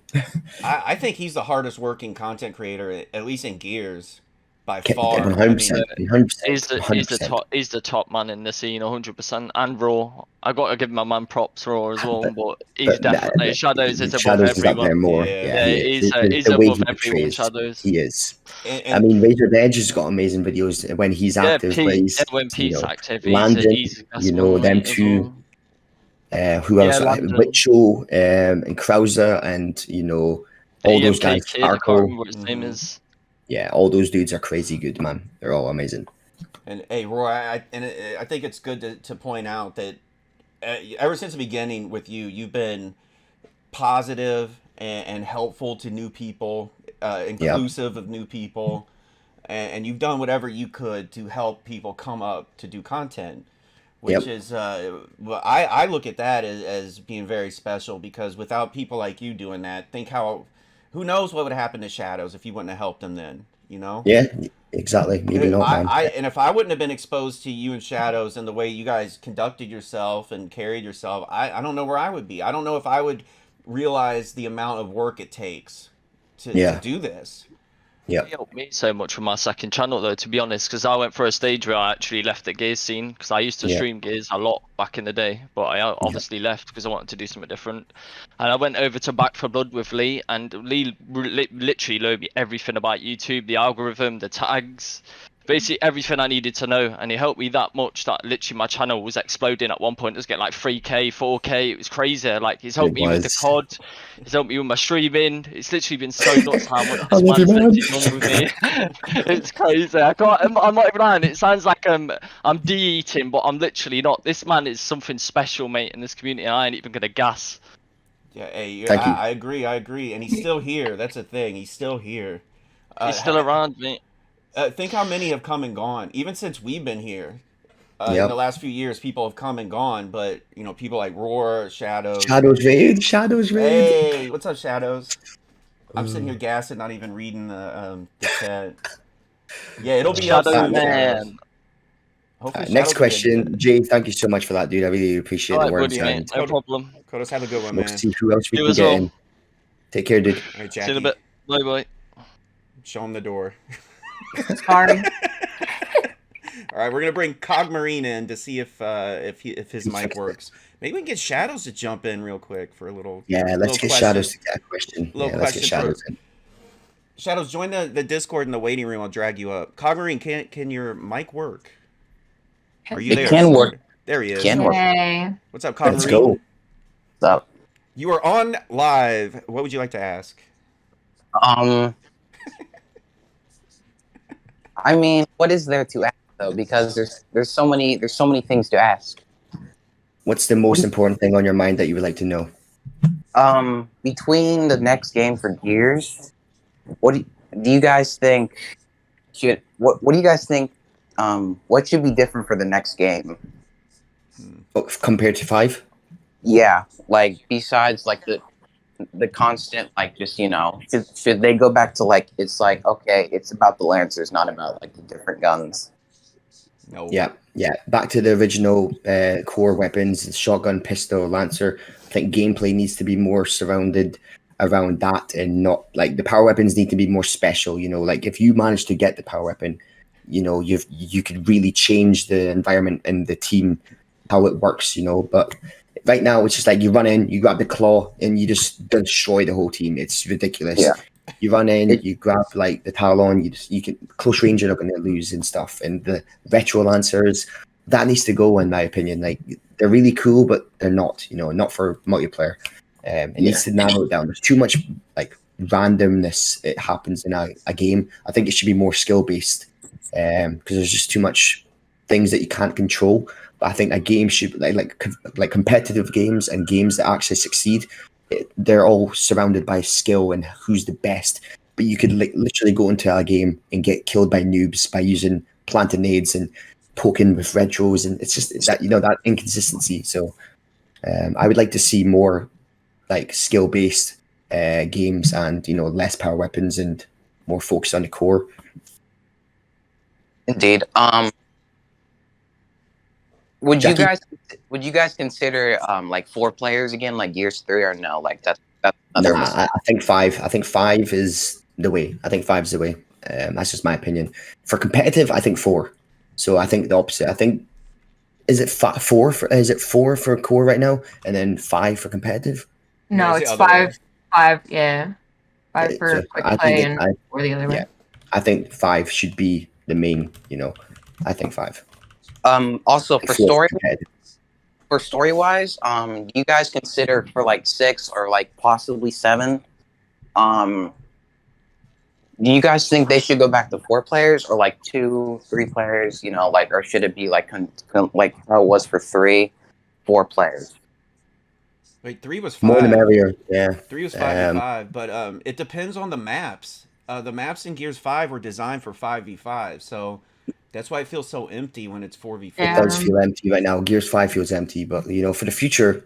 [SPEAKER 1] I think he's the hardest working content creator, at least in Gears, by
[SPEAKER 2] One
[SPEAKER 1] far. I
[SPEAKER 2] hundred
[SPEAKER 1] mean,
[SPEAKER 2] percent. 100%.
[SPEAKER 5] he's the
[SPEAKER 2] 100%.
[SPEAKER 5] top man in the scene, 100%. And Raw, I got to give my man props Raw as well, but he's definitely Shadows is above
[SPEAKER 2] Shadows is up there
[SPEAKER 5] everyone.
[SPEAKER 2] more.
[SPEAKER 1] Yeah.
[SPEAKER 2] Yeah,
[SPEAKER 5] Yeah,
[SPEAKER 2] he is.
[SPEAKER 5] he's
[SPEAKER 2] The way
[SPEAKER 5] above
[SPEAKER 2] he
[SPEAKER 5] everyone.
[SPEAKER 2] portrays,
[SPEAKER 5] Shadows.
[SPEAKER 2] he is. I
[SPEAKER 1] and
[SPEAKER 2] mean, Razor Edge has got amazing videos when he's
[SPEAKER 5] Yeah,
[SPEAKER 2] active. But he's,
[SPEAKER 5] when
[SPEAKER 2] you
[SPEAKER 5] Pete's
[SPEAKER 2] know,
[SPEAKER 5] active,
[SPEAKER 2] Landon,
[SPEAKER 5] he's
[SPEAKER 2] you
[SPEAKER 5] that's
[SPEAKER 2] know,
[SPEAKER 5] one
[SPEAKER 2] them
[SPEAKER 5] mate as
[SPEAKER 2] two.
[SPEAKER 5] well.
[SPEAKER 2] Who else?
[SPEAKER 5] Yeah, Landon.
[SPEAKER 2] Witcho, and Krauser, and you know, all those
[SPEAKER 5] EMP
[SPEAKER 2] guys.
[SPEAKER 5] kid, I can't
[SPEAKER 2] Arco.
[SPEAKER 5] remember what his name is.
[SPEAKER 2] Yeah, all those dudes are crazy good, man. They're all amazing.
[SPEAKER 1] And hey, Roy, I think it's good to point out that ever since the beginning with you, you've been positive and helpful to new people, inclusive of new people, and you've done whatever you could to help people come up to do content, which is well, I look at that as being very special because without people like you doing that, think how who knows what would happen to Shadows if you wouldn't have helped him then, you know?
[SPEAKER 2] Yeah, exactly. Maybe not, man.
[SPEAKER 1] And if I wouldn't have been exposed to you and Shadows and the way you guys conducted yourself and carried yourself, I don't know where I would be. I don't know if I would realize the amount of work it takes to do this.
[SPEAKER 2] Yeah.
[SPEAKER 5] It helped me so much with my second channel though, to be honest, because I went for a stage where I actually left the Gears scene because I used to stream Gears a lot back in the day, but I obviously left because I wanted to do something different. And I went over to Back for Blood with Lee, and Lee literally learned me everything about YouTube, the algorithm, the tags, basically everything I needed to know, and he helped me that much that literally my channel was exploding at one point. It was getting like 3K, 4K. It was crazy. Like he's helped me with the COD, he's helped me with my streaming. It's literally been so nuts how much this man's literally done with me. It's crazy. I'm not even lying. It sounds like I'm de-eating, but I'm literally not. This man is something special, mate, in this community. I ain't even gonna gas.
[SPEAKER 1] Yeah, hey,
[SPEAKER 2] Thank you.
[SPEAKER 1] I agree, and he's still here. That's the thing. He's still here.
[SPEAKER 5] He's still around, mate.
[SPEAKER 1] Think how many have come and gone, even since we've been here. In the last few years, people have come and gone, but people like RAWR, Shadows.
[SPEAKER 2] Shadows raid.
[SPEAKER 1] Hey, what's up, Shadows? I'm sitting here gassing, not even reading the chat. Yeah, it'll be up
[SPEAKER 5] Shadow
[SPEAKER 1] soon, Shadows.
[SPEAKER 5] Man.
[SPEAKER 1] Hopefully,
[SPEAKER 2] Next
[SPEAKER 1] Shadows will get
[SPEAKER 2] question,
[SPEAKER 1] good.
[SPEAKER 2] Jay. Thank you so much for that, dude. I really appreciate the
[SPEAKER 5] Alright,
[SPEAKER 2] words.
[SPEAKER 5] buddy, mate. No problem.
[SPEAKER 1] Kodos, have a good one,
[SPEAKER 2] We'll
[SPEAKER 1] man.
[SPEAKER 2] see who else we
[SPEAKER 5] You
[SPEAKER 2] can
[SPEAKER 5] as
[SPEAKER 2] get
[SPEAKER 5] well.
[SPEAKER 2] in. Take care, dude.
[SPEAKER 1] All right,
[SPEAKER 5] See you in a
[SPEAKER 1] Jackie.
[SPEAKER 5] bit. Bye bye.
[SPEAKER 1] Show him the door.
[SPEAKER 3] Sorry.
[SPEAKER 1] All right, we're gonna bring Cogmarine in to see if his mic works. Maybe we can get Shadows to jump in real quick for a little.
[SPEAKER 2] Yeah, let's
[SPEAKER 1] little
[SPEAKER 2] get
[SPEAKER 1] question.
[SPEAKER 2] Shadows to get a question.
[SPEAKER 1] Little
[SPEAKER 2] Yeah, let's get
[SPEAKER 1] question
[SPEAKER 2] Shadows
[SPEAKER 1] for-
[SPEAKER 2] in.
[SPEAKER 1] Shadows, join the Discord in the waiting room. I'll drag you up. Cogmarine, can your mic work? Are you
[SPEAKER 6] It
[SPEAKER 1] there?
[SPEAKER 6] can work.
[SPEAKER 1] There he is.
[SPEAKER 6] Can work.
[SPEAKER 3] Yay.
[SPEAKER 1] What's up, Cogmarine?
[SPEAKER 2] Let's go.
[SPEAKER 6] What's up?
[SPEAKER 1] You are on live. What would you like to ask?
[SPEAKER 6] I mean, what is there to ask though? Because there's so many things to ask.
[SPEAKER 2] What's the most important thing on your mind that you would like to know?
[SPEAKER 6] Between the next game for Gears, what do you guys think should what do you guys think what should be different for the next game?
[SPEAKER 2] Oh, compared to 5?
[SPEAKER 6] Yeah, like besides like the constant like just should they go back to like it's like okay, it's about the Lancers, not about like the different guns.
[SPEAKER 1] No.
[SPEAKER 2] Yeah. Back to the original core weapons: shotgun, pistol, lancer. I think gameplay needs to be more surrounded around that, and not like the power weapons need to be more special. Like if you manage to get the power weapon, you could really change the environment and the team, how it works. But right now it's just like you run in, you grab the claw, and you just destroy the whole team. It's ridiculous.
[SPEAKER 6] Yeah.
[SPEAKER 2] You run in, you grab like the Talon, you can close range, you're not going to lose and stuff. And the retro lancers, that needs to go in my opinion. Like they're really cool, but they're not. Not for multiplayer. It needs to narrow it down. There's too much like randomness. It happens in a game. I think it should be more skill based because there's just too much things that you can't control. But I think a game should like competitive games and games that actually succeed. They're all surrounded by skill and who's the best. But you could literally go into a game and get killed by noobs by using planted nades and poking with retros, and it's just that that inconsistency. So I would like to see more like skill based games and less power weapons and more focus on the core.
[SPEAKER 6] Indeed. Would
[SPEAKER 2] Jackie?
[SPEAKER 6] you guys consider like 4 players again, like Gears 3, or no? Like that's another.
[SPEAKER 2] Nah, I think 5. I think 5 is the way. I think 5 is the way. That's just my opinion. For competitive, I think 4. So I think the opposite. I think is it 4 for core right now, and then 5 for competitive.
[SPEAKER 3] No,
[SPEAKER 1] it's
[SPEAKER 3] it's
[SPEAKER 1] the other way.
[SPEAKER 3] 5. Yeah. 5 for
[SPEAKER 2] So
[SPEAKER 3] quick
[SPEAKER 2] I
[SPEAKER 3] play
[SPEAKER 2] think
[SPEAKER 3] and or the other way.
[SPEAKER 2] yeah. I think 5 should be the main. I think 5.
[SPEAKER 6] Also for story
[SPEAKER 2] competitive.
[SPEAKER 6] for story wise, do you guys consider for like 6 or like possibly 7? Do you guys think they should go back to 4 players or like 2, 3 players? Like, or should it be like like how it was for 3, 4 players?
[SPEAKER 1] Wait, 3 was 5.
[SPEAKER 2] More the merrier. Yeah.
[SPEAKER 1] 3 was 5v5, but it depends on the maps. The maps in Gears 5 were designed for 5v5, so that's why it feels so empty when it's 4v4.
[SPEAKER 3] Yeah.
[SPEAKER 2] It does feel empty right now. Gears 5 feels empty, but for the future,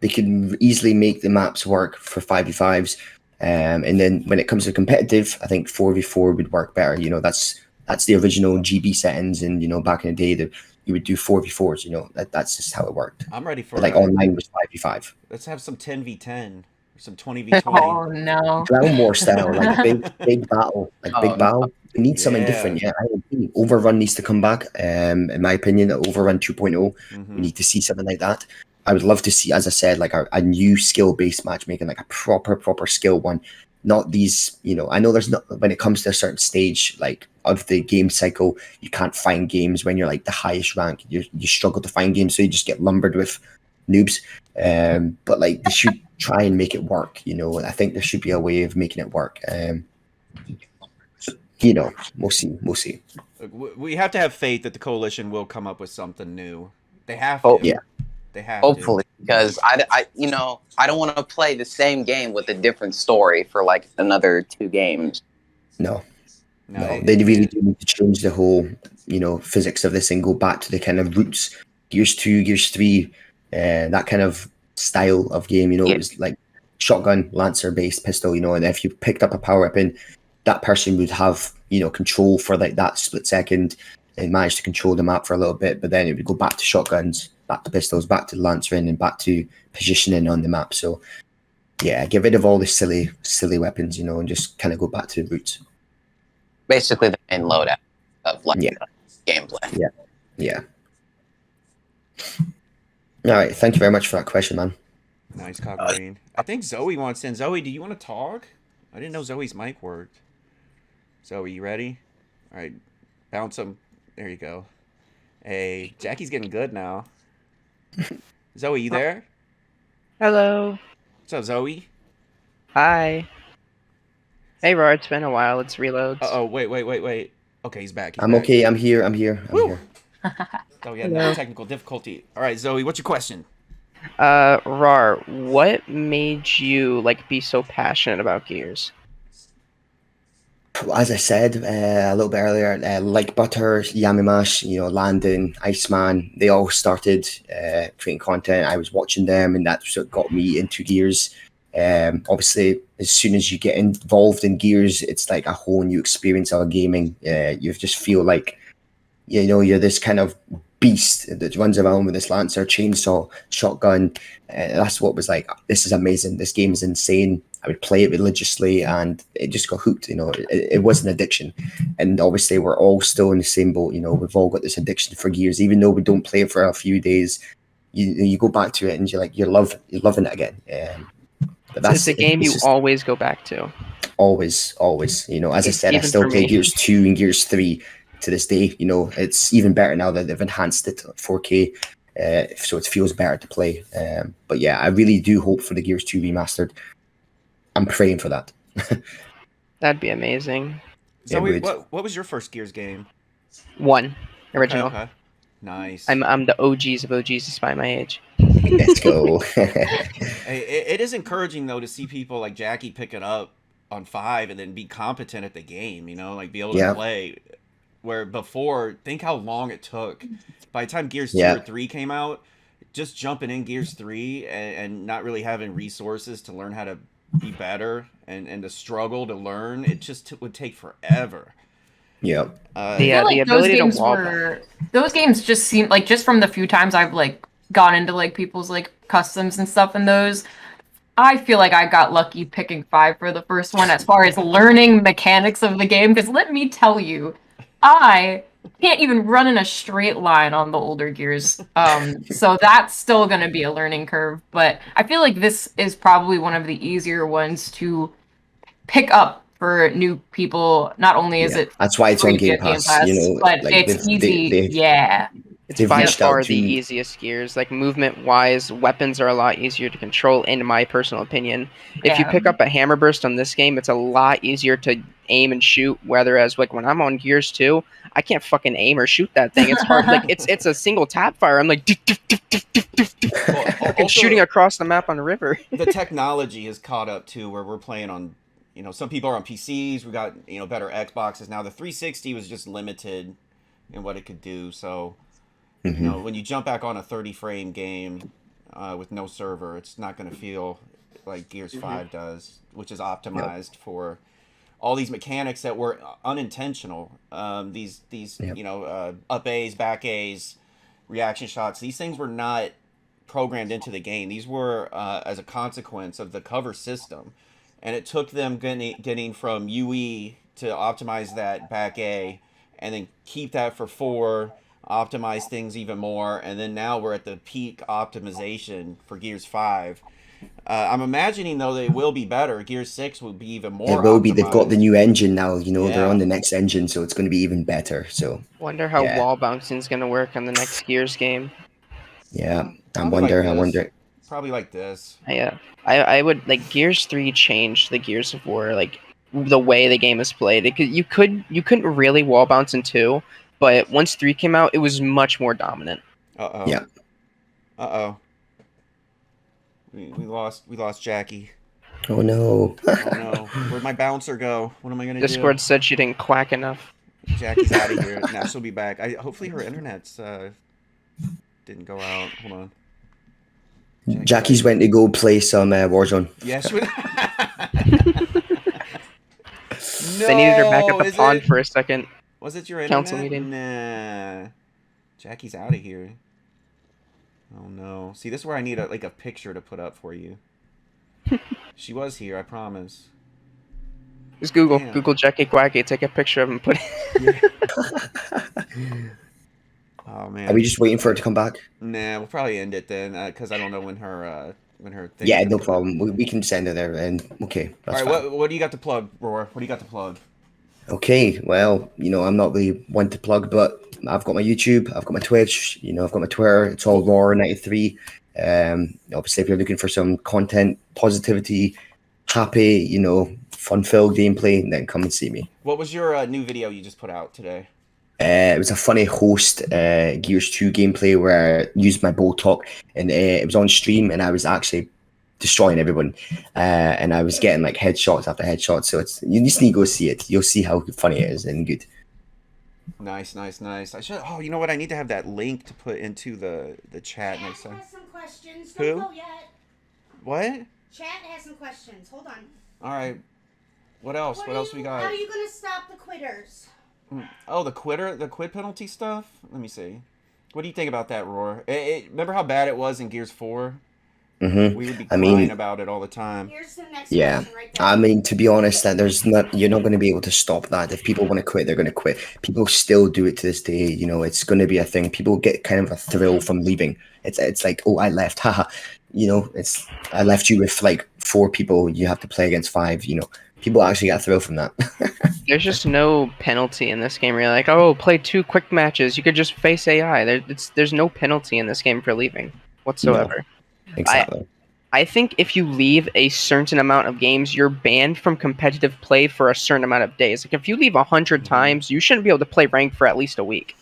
[SPEAKER 2] they can easily make the maps work for 5v5s. And then when it comes to competitive, I think 4v4 would work better. That's the original GB settings, and back in the day that you would do 4v4s. That's just how it worked.
[SPEAKER 1] I'm ready for
[SPEAKER 2] But, online was 5v5.
[SPEAKER 1] Let's have some 10v10 or some 20v20.
[SPEAKER 3] Oh no.
[SPEAKER 2] Ground war style, like big battle, big battle. We need something different. Yeah, I agree. Overrun needs to come back. In my opinion, Overrun 2.0. We need to see something like that. I would love to see, as I said, like a new skill-based matchmaking, like a proper skill one. Not these, I know there's not, when it comes to a certain stage, like of the game cycle, you can't find games when you're like the highest rank. You struggle to find games, so you just get lumbered with noobs. But like they should try and make it work. I think there should be a way of making it work. We'll see.
[SPEAKER 1] We have to have faith that the coalition will come up with something new. They have to.
[SPEAKER 2] Yeah.
[SPEAKER 1] They have
[SPEAKER 6] Hopefully,
[SPEAKER 1] to.
[SPEAKER 6] because I don't want to play the same game with a different story for like another 2 games.
[SPEAKER 2] No, they really do need to change the whole physics of this and go back to the kind of roots. Gears 2, Gears 3, that kind of style of game. It was like shotgun, lancer based pistol. And if you picked up a power weapon, that person would have control for like that split second and manage to control the map for a little bit, but then it would go back to shotguns, back to pistols, back to lancering, and back to positioning on the map. So yeah, get rid of all the silly weapons, and just kind of go back to the roots.
[SPEAKER 6] Basically the main loadout of gameplay.
[SPEAKER 2] Yeah. All right, thank you very much for that question, man.
[SPEAKER 1] Nice, Copperine. I think Zoe wants in. Zoe, do you want to talk? I didn't know Zoe's mic worked. Zoe, you ready? All right, bounce him. There you go. Hey, Jackie's getting good now. Zoe, you there?
[SPEAKER 7] Hello.
[SPEAKER 1] What's up, Zoe?
[SPEAKER 7] Hi. Hey, RAWR, it's been a while. It's reloads.
[SPEAKER 1] Wait. Okay, he's back.
[SPEAKER 2] I'm okay. I'm here.
[SPEAKER 1] Oh yeah, no technical difficulty. All right, Zoe, what's your question?
[SPEAKER 7] RAWR, what made you be so passionate about Gears?
[SPEAKER 2] As I said a little bit earlier, like Butter, Yamimash, Landon, Iceman, they all started creating content. I was watching them, and that's what got me into Gears. Obviously, as soon as you get involved in Gears, it's like a whole new experience of gaming. You just feel like, you're this kind of beast that runs around with this lancer, chainsaw, shotgun. That's what was like, this is amazing. This game is insane. I would play it religiously, and it just got hooked. It was an addiction. And obviously, we're all still in the same boat. We've all got this addiction for Gears, even though we don't play it for a few days. You go back to it, and you're loving it again. But
[SPEAKER 7] it's a game you always go back to.
[SPEAKER 2] Always. As I said, I still play Gears 2 and Gears 3 to this day. It's even better now that they've enhanced it 4K, so it feels better to play. But yeah, I really do hope for the Gears 2 remastered. I'm praying for that.
[SPEAKER 7] That'd be amazing.
[SPEAKER 1] Zoe, what was your first Gears game?
[SPEAKER 7] 1 original.
[SPEAKER 1] Okay. Nice.
[SPEAKER 7] I'm the OGs of OGs despite my age.
[SPEAKER 2] Let's go.
[SPEAKER 1] Hey, it is encouraging though to see people like Jackie pick it up on 5 and then be competent at the game. Be able to play. Where before, think how long it took. By the time Gears 2 or 3 came out, just jumping in Gears 3 and not really having resources to learn how to be better and the struggle to learn, it just would take forever.
[SPEAKER 2] Yeah.
[SPEAKER 7] The ability to wall
[SPEAKER 3] those games just seem like, just from the few times I've gone into people's customs and stuff in those, I feel like I got lucky picking 5 for the first one as far as learning mechanics of the game, because let me tell you, I can't even run in a straight line on the older Gears. So that's still going to be a learning curve. But I feel like this is probably one of the easier ones to pick up for new people. Not only is it
[SPEAKER 2] that's why it's on Game Pass,
[SPEAKER 3] but it's easy.
[SPEAKER 7] It's by far the easiest Gears. Movement-wise, weapons are a lot easier to control, in my personal opinion. If you pick up a hammer burst on this game, it's a lot easier to aim and shoot, whereas when I'm on Gears 2, I can't fucking aim or shoot that thing. It's hard. It's a single tap fire. I'm shooting across the map on the river.
[SPEAKER 1] The technology has caught up too, where we're playing on, some people are on PCs. We got, better Xboxes now. The 360 was just limited in what it could do. So, when you jump back on a 30-frame game with no server, it's not going to feel like Gears 5 does, which is optimized for all these mechanics that were unintentional. These up A's, back A's, reaction shots. These things were not programmed into the game. These were as a consequence of the cover system, and it took them getting from UE to optimize that back A, and then keep that for 4. Optimize things even more, and then now we're at the peak optimization for Gears 5. I'm imagining though they will be better. Gears 6 will be even more.
[SPEAKER 2] It will be. They've got the new engine now. They're on the next engine, so it's going to be even better. So
[SPEAKER 7] wonder how wall bouncing is going to work on the next Gears game.
[SPEAKER 2] Yeah, I wonder.
[SPEAKER 1] Probably like this.
[SPEAKER 7] Yeah, I would Gears 3 changed the Gears of War, the way the game is played. You couldn't really wall bounce in 2. But once 3 came out, it was much more dominant.
[SPEAKER 2] Yeah.
[SPEAKER 1] We lost Jackie.
[SPEAKER 2] Oh no.
[SPEAKER 1] Oh no. Where'd my bouncer go? What am I gonna do?
[SPEAKER 7] Discord said she didn't quack enough.
[SPEAKER 1] Jackie's out of here. Now she'll be back. Hopefully her internet's didn't go out. Hold on.
[SPEAKER 2] Jackie's went to go play some Warzone.
[SPEAKER 1] Yeah, she went. No,
[SPEAKER 7] They needed her back at the pond for a second.
[SPEAKER 1] Was it your internet?
[SPEAKER 7] Council meeting.
[SPEAKER 1] Nah. Jackie's out of here. Oh no. See, this is where I need a picture to put up for you. She was here, I promise.
[SPEAKER 7] Just Google
[SPEAKER 1] Damn.
[SPEAKER 7] Google Jackie Quacky, take a picture of him, put it.
[SPEAKER 1] Oh man.
[SPEAKER 2] Are we just waiting for her to come back?
[SPEAKER 1] Nah, we'll probably end it then, because I don't know when her thing.
[SPEAKER 2] Yeah, no problem. We can send her there, and okay. That's
[SPEAKER 1] all right,
[SPEAKER 2] fine.
[SPEAKER 1] what do you got to plug, Roar? What do you got to plug?
[SPEAKER 2] Okay, well, I'm not really one to plug, but I've got my YouTube, I've got my Twitch, I've got my Twitter. It's all RAWR93. Obviously, if you're looking for some content, positivity, happy, fun-filled gameplay, then come and see me.
[SPEAKER 1] What was your new video you just put out today?
[SPEAKER 2] It was a funny host Gears 2 gameplay where I used my bow talk, and it was on stream, and I was actually destroying everyone, and I was getting like headshots after headshots. So you just need to go see it. You'll see how funny it is and good.
[SPEAKER 1] Nice. I should. Oh, you know what? I need to have that link to put into the chat next time.
[SPEAKER 8] Chat has some questions.
[SPEAKER 1] Who?
[SPEAKER 8] Don't go yet.
[SPEAKER 1] What?
[SPEAKER 8] Chat has some questions. Hold on.
[SPEAKER 1] All right. What else? What else we got?
[SPEAKER 8] How are you gonna stop the quitters?
[SPEAKER 1] Oh, the quit penalty stuff. Let me see. What do you think about that, Roar? Remember how bad it was in Gears 4?
[SPEAKER 2] Mm-hmm.
[SPEAKER 1] We would be crying about it all the time.
[SPEAKER 8] Here's the next
[SPEAKER 2] Yeah,
[SPEAKER 8] question right there.
[SPEAKER 2] I mean, to be honest, that you're not going to be able to stop that. If people want to quit, they're going to quit. People still do it to this day. It's going to be a thing. People get kind of a thrill from leaving. It's like, oh, I left, haha. I left you with like 4 people. You have to play against 5. People actually get a thrill from that.
[SPEAKER 7] There's just no penalty in this game. Where you're like, oh, play 2 quick matches. You could just face AI. There's no penalty in this game for leaving whatsoever.
[SPEAKER 2] No, exactly.
[SPEAKER 7] I think if you leave a certain amount of games, you're banned from competitive play for a certain amount of days. Like if you leave 100 times, you shouldn't be able to play ranked for at least a week.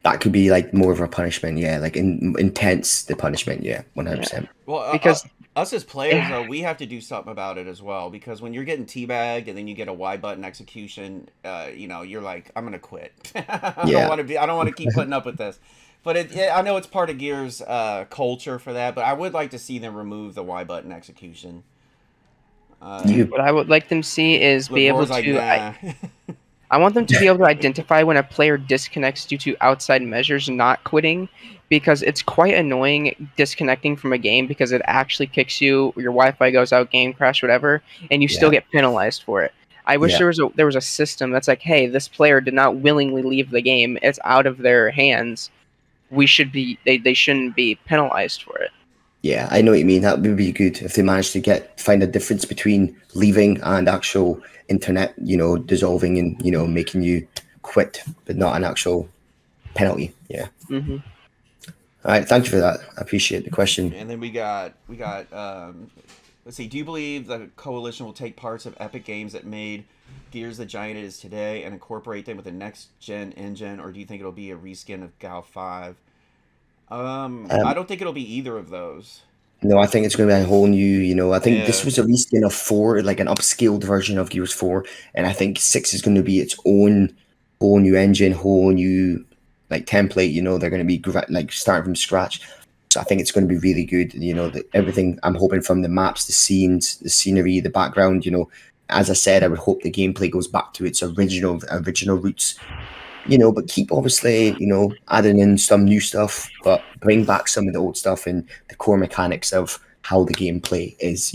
[SPEAKER 2] That could be like more of a punishment, yeah. Like intense the punishment, yeah, 100%.
[SPEAKER 1] Well,
[SPEAKER 7] because
[SPEAKER 1] us as players, though, we have to do something about it as well. Because when you're getting teabagged and then you get a Y button execution, you're like, I'm gonna quit. I don't want to keep putting up with this. But I know it's part of Gears culture for that. But I would like to see them remove the Y button execution.
[SPEAKER 7] What I would like them to see is be able to.
[SPEAKER 1] Like, nah.
[SPEAKER 7] I want them to be able to identify when a player disconnects due to outside measures, not quitting, because it's quite annoying disconnecting from a game because it actually kicks you, your Wi-Fi goes out, game crash, whatever, and you still get penalized for it. I wish there was a system that's like, hey, this player did not willingly leave the game. It's out of their hands. They shouldn't be penalized for it.
[SPEAKER 2] Yeah, I know what you mean. That would be good if they managed to find a difference between leaving and actual internet, dissolving and making you quit, but not an actual penalty. Yeah.
[SPEAKER 7] Mm-hmm.
[SPEAKER 2] All right, thank you for that. I appreciate the question.
[SPEAKER 1] And then we got. Let's see. Do you believe the coalition will take parts of Epic Games that made Gears the giant it is today and incorporate them with the next gen engine, or do you think it'll be a reskin of GAL 5? I don't think it'll be either of those.
[SPEAKER 2] No, I think it's going to be a whole new, I think this was a reskin of 4, like an upscaled version of Gears 4, and I think 6 is going to be its own whole new engine, whole new like template. They're going to be like starting from scratch. So I think it's going to be really good. Everything I'm hoping from the maps, the scenes, the scenery, the background. As I said, I would hope the gameplay goes back to its original roots. But keep obviously, adding in some new stuff, but bring back some of the old stuff and the core mechanics of how the gameplay is,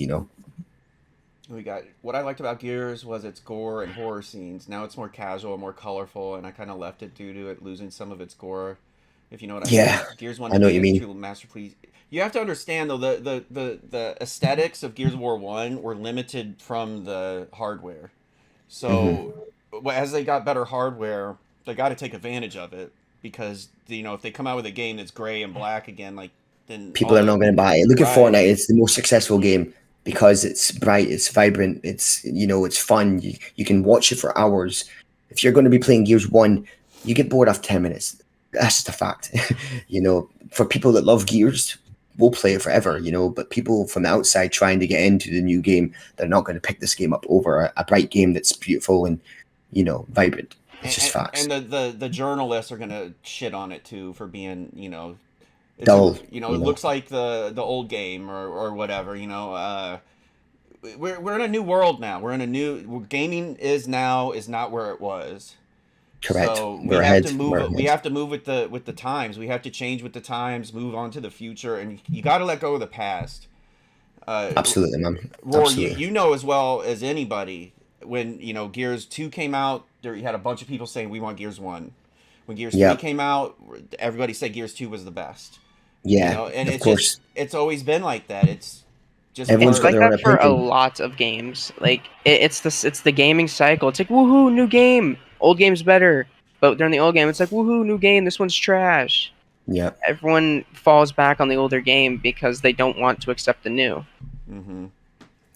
[SPEAKER 1] We got what I liked about Gears was its gore and horror scenes. Now it's more casual, more colorful, and I kind of left it due to it losing some of its gore. If you know what I mean. Gears 1
[SPEAKER 2] I know what you mean.
[SPEAKER 1] True masterpiece. You have to understand though the aesthetics of Gears of War 1 were limited from the hardware. So as they got better hardware, they got to take advantage of it because if they come out with a game that's gray and black again, then
[SPEAKER 2] people are not going to buy it. Look at Fortnite; it's the most successful game because it's bright, it's vibrant, it's it's fun. You can watch it for hours. If you're going to be playing Gears 1, you get bored after 10 minutes. That's just a fact. For people that love Gears, we'll play it forever. But people from the outside trying to get into the new game, they're not going to pick this game up over a bright game that's beautiful and vibrant. It's just facts.
[SPEAKER 1] And the journalists are gonna shit on it too for being, you know,
[SPEAKER 2] Dull.
[SPEAKER 1] it looks like the old game or whatever. You know, we're in a new world now. We're in a new gaming is not where it was.
[SPEAKER 2] Correct.
[SPEAKER 1] So
[SPEAKER 2] we're ahead.
[SPEAKER 1] We have to move with the times. We have to change with the times, move on to the future, and you got to let go of the past.
[SPEAKER 2] Absolutely, man.
[SPEAKER 1] Roar,
[SPEAKER 2] Absolutely.
[SPEAKER 1] you know as well as anybody, when Gears 2 came out, you had a bunch of people saying we want Gears 1. When Gears 3 came out, everybody said Gears 2 was the best.
[SPEAKER 2] Yeah,
[SPEAKER 1] and
[SPEAKER 2] of course.
[SPEAKER 1] It's always been like that. It's just
[SPEAKER 2] Everyone's got
[SPEAKER 7] like
[SPEAKER 2] their own
[SPEAKER 7] that for a
[SPEAKER 2] opinion.
[SPEAKER 7] lot of games. Like it's the gaming cycle. It's like woohoo, new game. Old game's better. But during the old game, it's like woohoo, new game. This one's trash.
[SPEAKER 2] Yeah.
[SPEAKER 7] Everyone falls back on the older game because they don't want to accept the new.
[SPEAKER 1] Mm-hmm.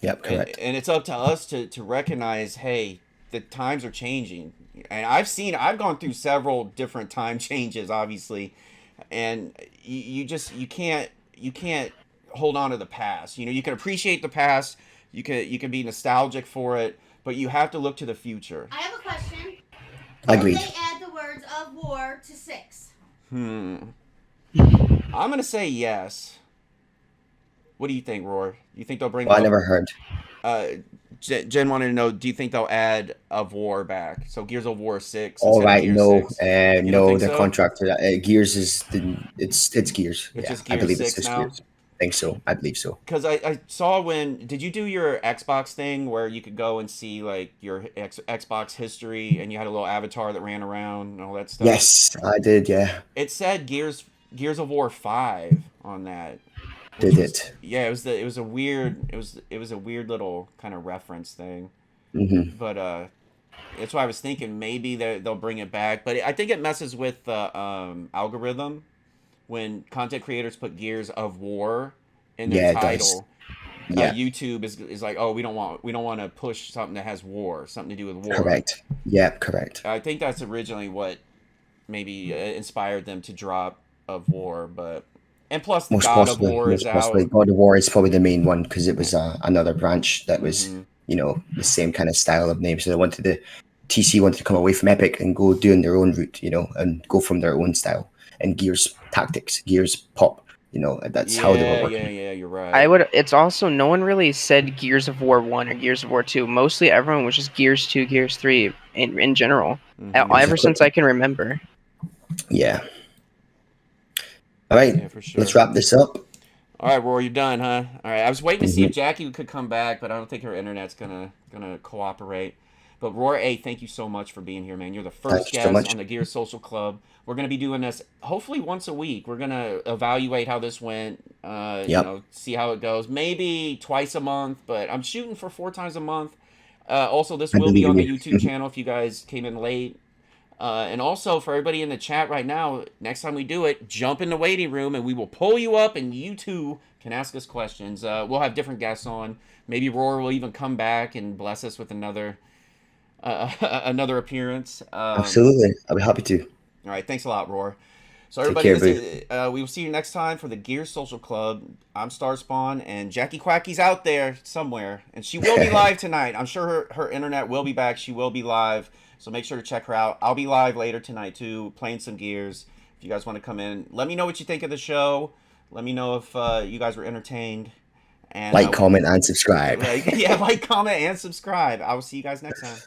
[SPEAKER 2] Yep, correct.
[SPEAKER 1] And it's up to us to recognize, hey, the times are changing. And I've gone through several different time changes, obviously, and you can't hold on to the past. You can appreciate the past, you can be nostalgic for it, but you have to look to the future.
[SPEAKER 8] I have a question.
[SPEAKER 2] Agreed.
[SPEAKER 8] Did they add the words of war to 6?
[SPEAKER 1] I'm gonna say yes. What do you think, Roar? You think they'll bring?
[SPEAKER 2] Well, I never heard.
[SPEAKER 1] Jen wanted to know, do you think they'll add of War back? So Gears of War 6.
[SPEAKER 2] All right, no,
[SPEAKER 1] 6?
[SPEAKER 2] no, they're
[SPEAKER 1] so?
[SPEAKER 2] contracted. Gears is it's Gears.
[SPEAKER 1] It's just
[SPEAKER 2] I
[SPEAKER 1] Gears
[SPEAKER 2] believe
[SPEAKER 1] 6
[SPEAKER 2] it's just
[SPEAKER 1] now?
[SPEAKER 2] Gears. I think so. I believe so.
[SPEAKER 1] Because I saw did you do your Xbox thing where you could go and see like your Xbox history and you had a little avatar that ran around and all that stuff?
[SPEAKER 2] Yes, I did. Yeah.
[SPEAKER 1] It said Gears of War 5 on that.
[SPEAKER 2] Did it?
[SPEAKER 1] Yeah, it was a weird little kind of reference thing.
[SPEAKER 2] Mm-hmm.
[SPEAKER 1] But that's why I was thinking maybe they'll bring it back. But I think it messes with the algorithm when content creators put Gears of War in their title.
[SPEAKER 2] Yeah.
[SPEAKER 1] YouTube is like, oh, we don't want to push something that has war, something to do with war.
[SPEAKER 2] Correct. Yeah, correct.
[SPEAKER 1] I think that's originally what maybe inspired them to drop of War, but. And plus, God of War is out.
[SPEAKER 2] God of War is probably the main one because it was another branch that was, the same kind of style of name. So TC wanted to come away from Epic and go doing their own route, and go from their own style. And Gears Tactics, Gears Pop, that's how they were working.
[SPEAKER 1] Yeah, you're right.
[SPEAKER 7] It's also, no one really said Gears of War 1 or Gears of War 2. Mostly everyone was just Gears 2, Gears 3 in general. Ever since I can remember.
[SPEAKER 2] Yeah. All right,
[SPEAKER 1] yeah, for sure.
[SPEAKER 2] Let's wrap this up.
[SPEAKER 1] All right, Roy, you're done, huh? All right, I was waiting to see if Jackie could come back, but I don't think her internet's gonna cooperate. But Roy, thank you so much for being here, man. You're the first guest on the Gears Social Club. We're gonna be doing this hopefully once a week. We're gonna evaluate how this went. See how it goes. Maybe twice a month, but I'm shooting for 4 times a month. Also, this will be on the YouTube channel if you guys came in late. And also, for everybody in the chat right now, next time we do it, jump in the waiting room and we will pull you up and you too can ask us questions. We'll have different guests on. Maybe Roar will even come back and bless us with another appearance.
[SPEAKER 2] Absolutely. I'll be happy to.
[SPEAKER 1] All right. Thanks a lot, Roar. So everybody, we will see you next time for the Gears Social Club. I'm StarSpawn, and Jackie Quacky's out there somewhere, and she will be live tonight. I'm sure her internet will be back. She will be live. So make sure to check her out. I'll be live later tonight, too, playing some Gears. If you guys want to come in, let me know what you think of the show. Let me know if you guys were entertained. And
[SPEAKER 2] comment, and subscribe.
[SPEAKER 1] Like, comment, and subscribe. I will see you guys next time.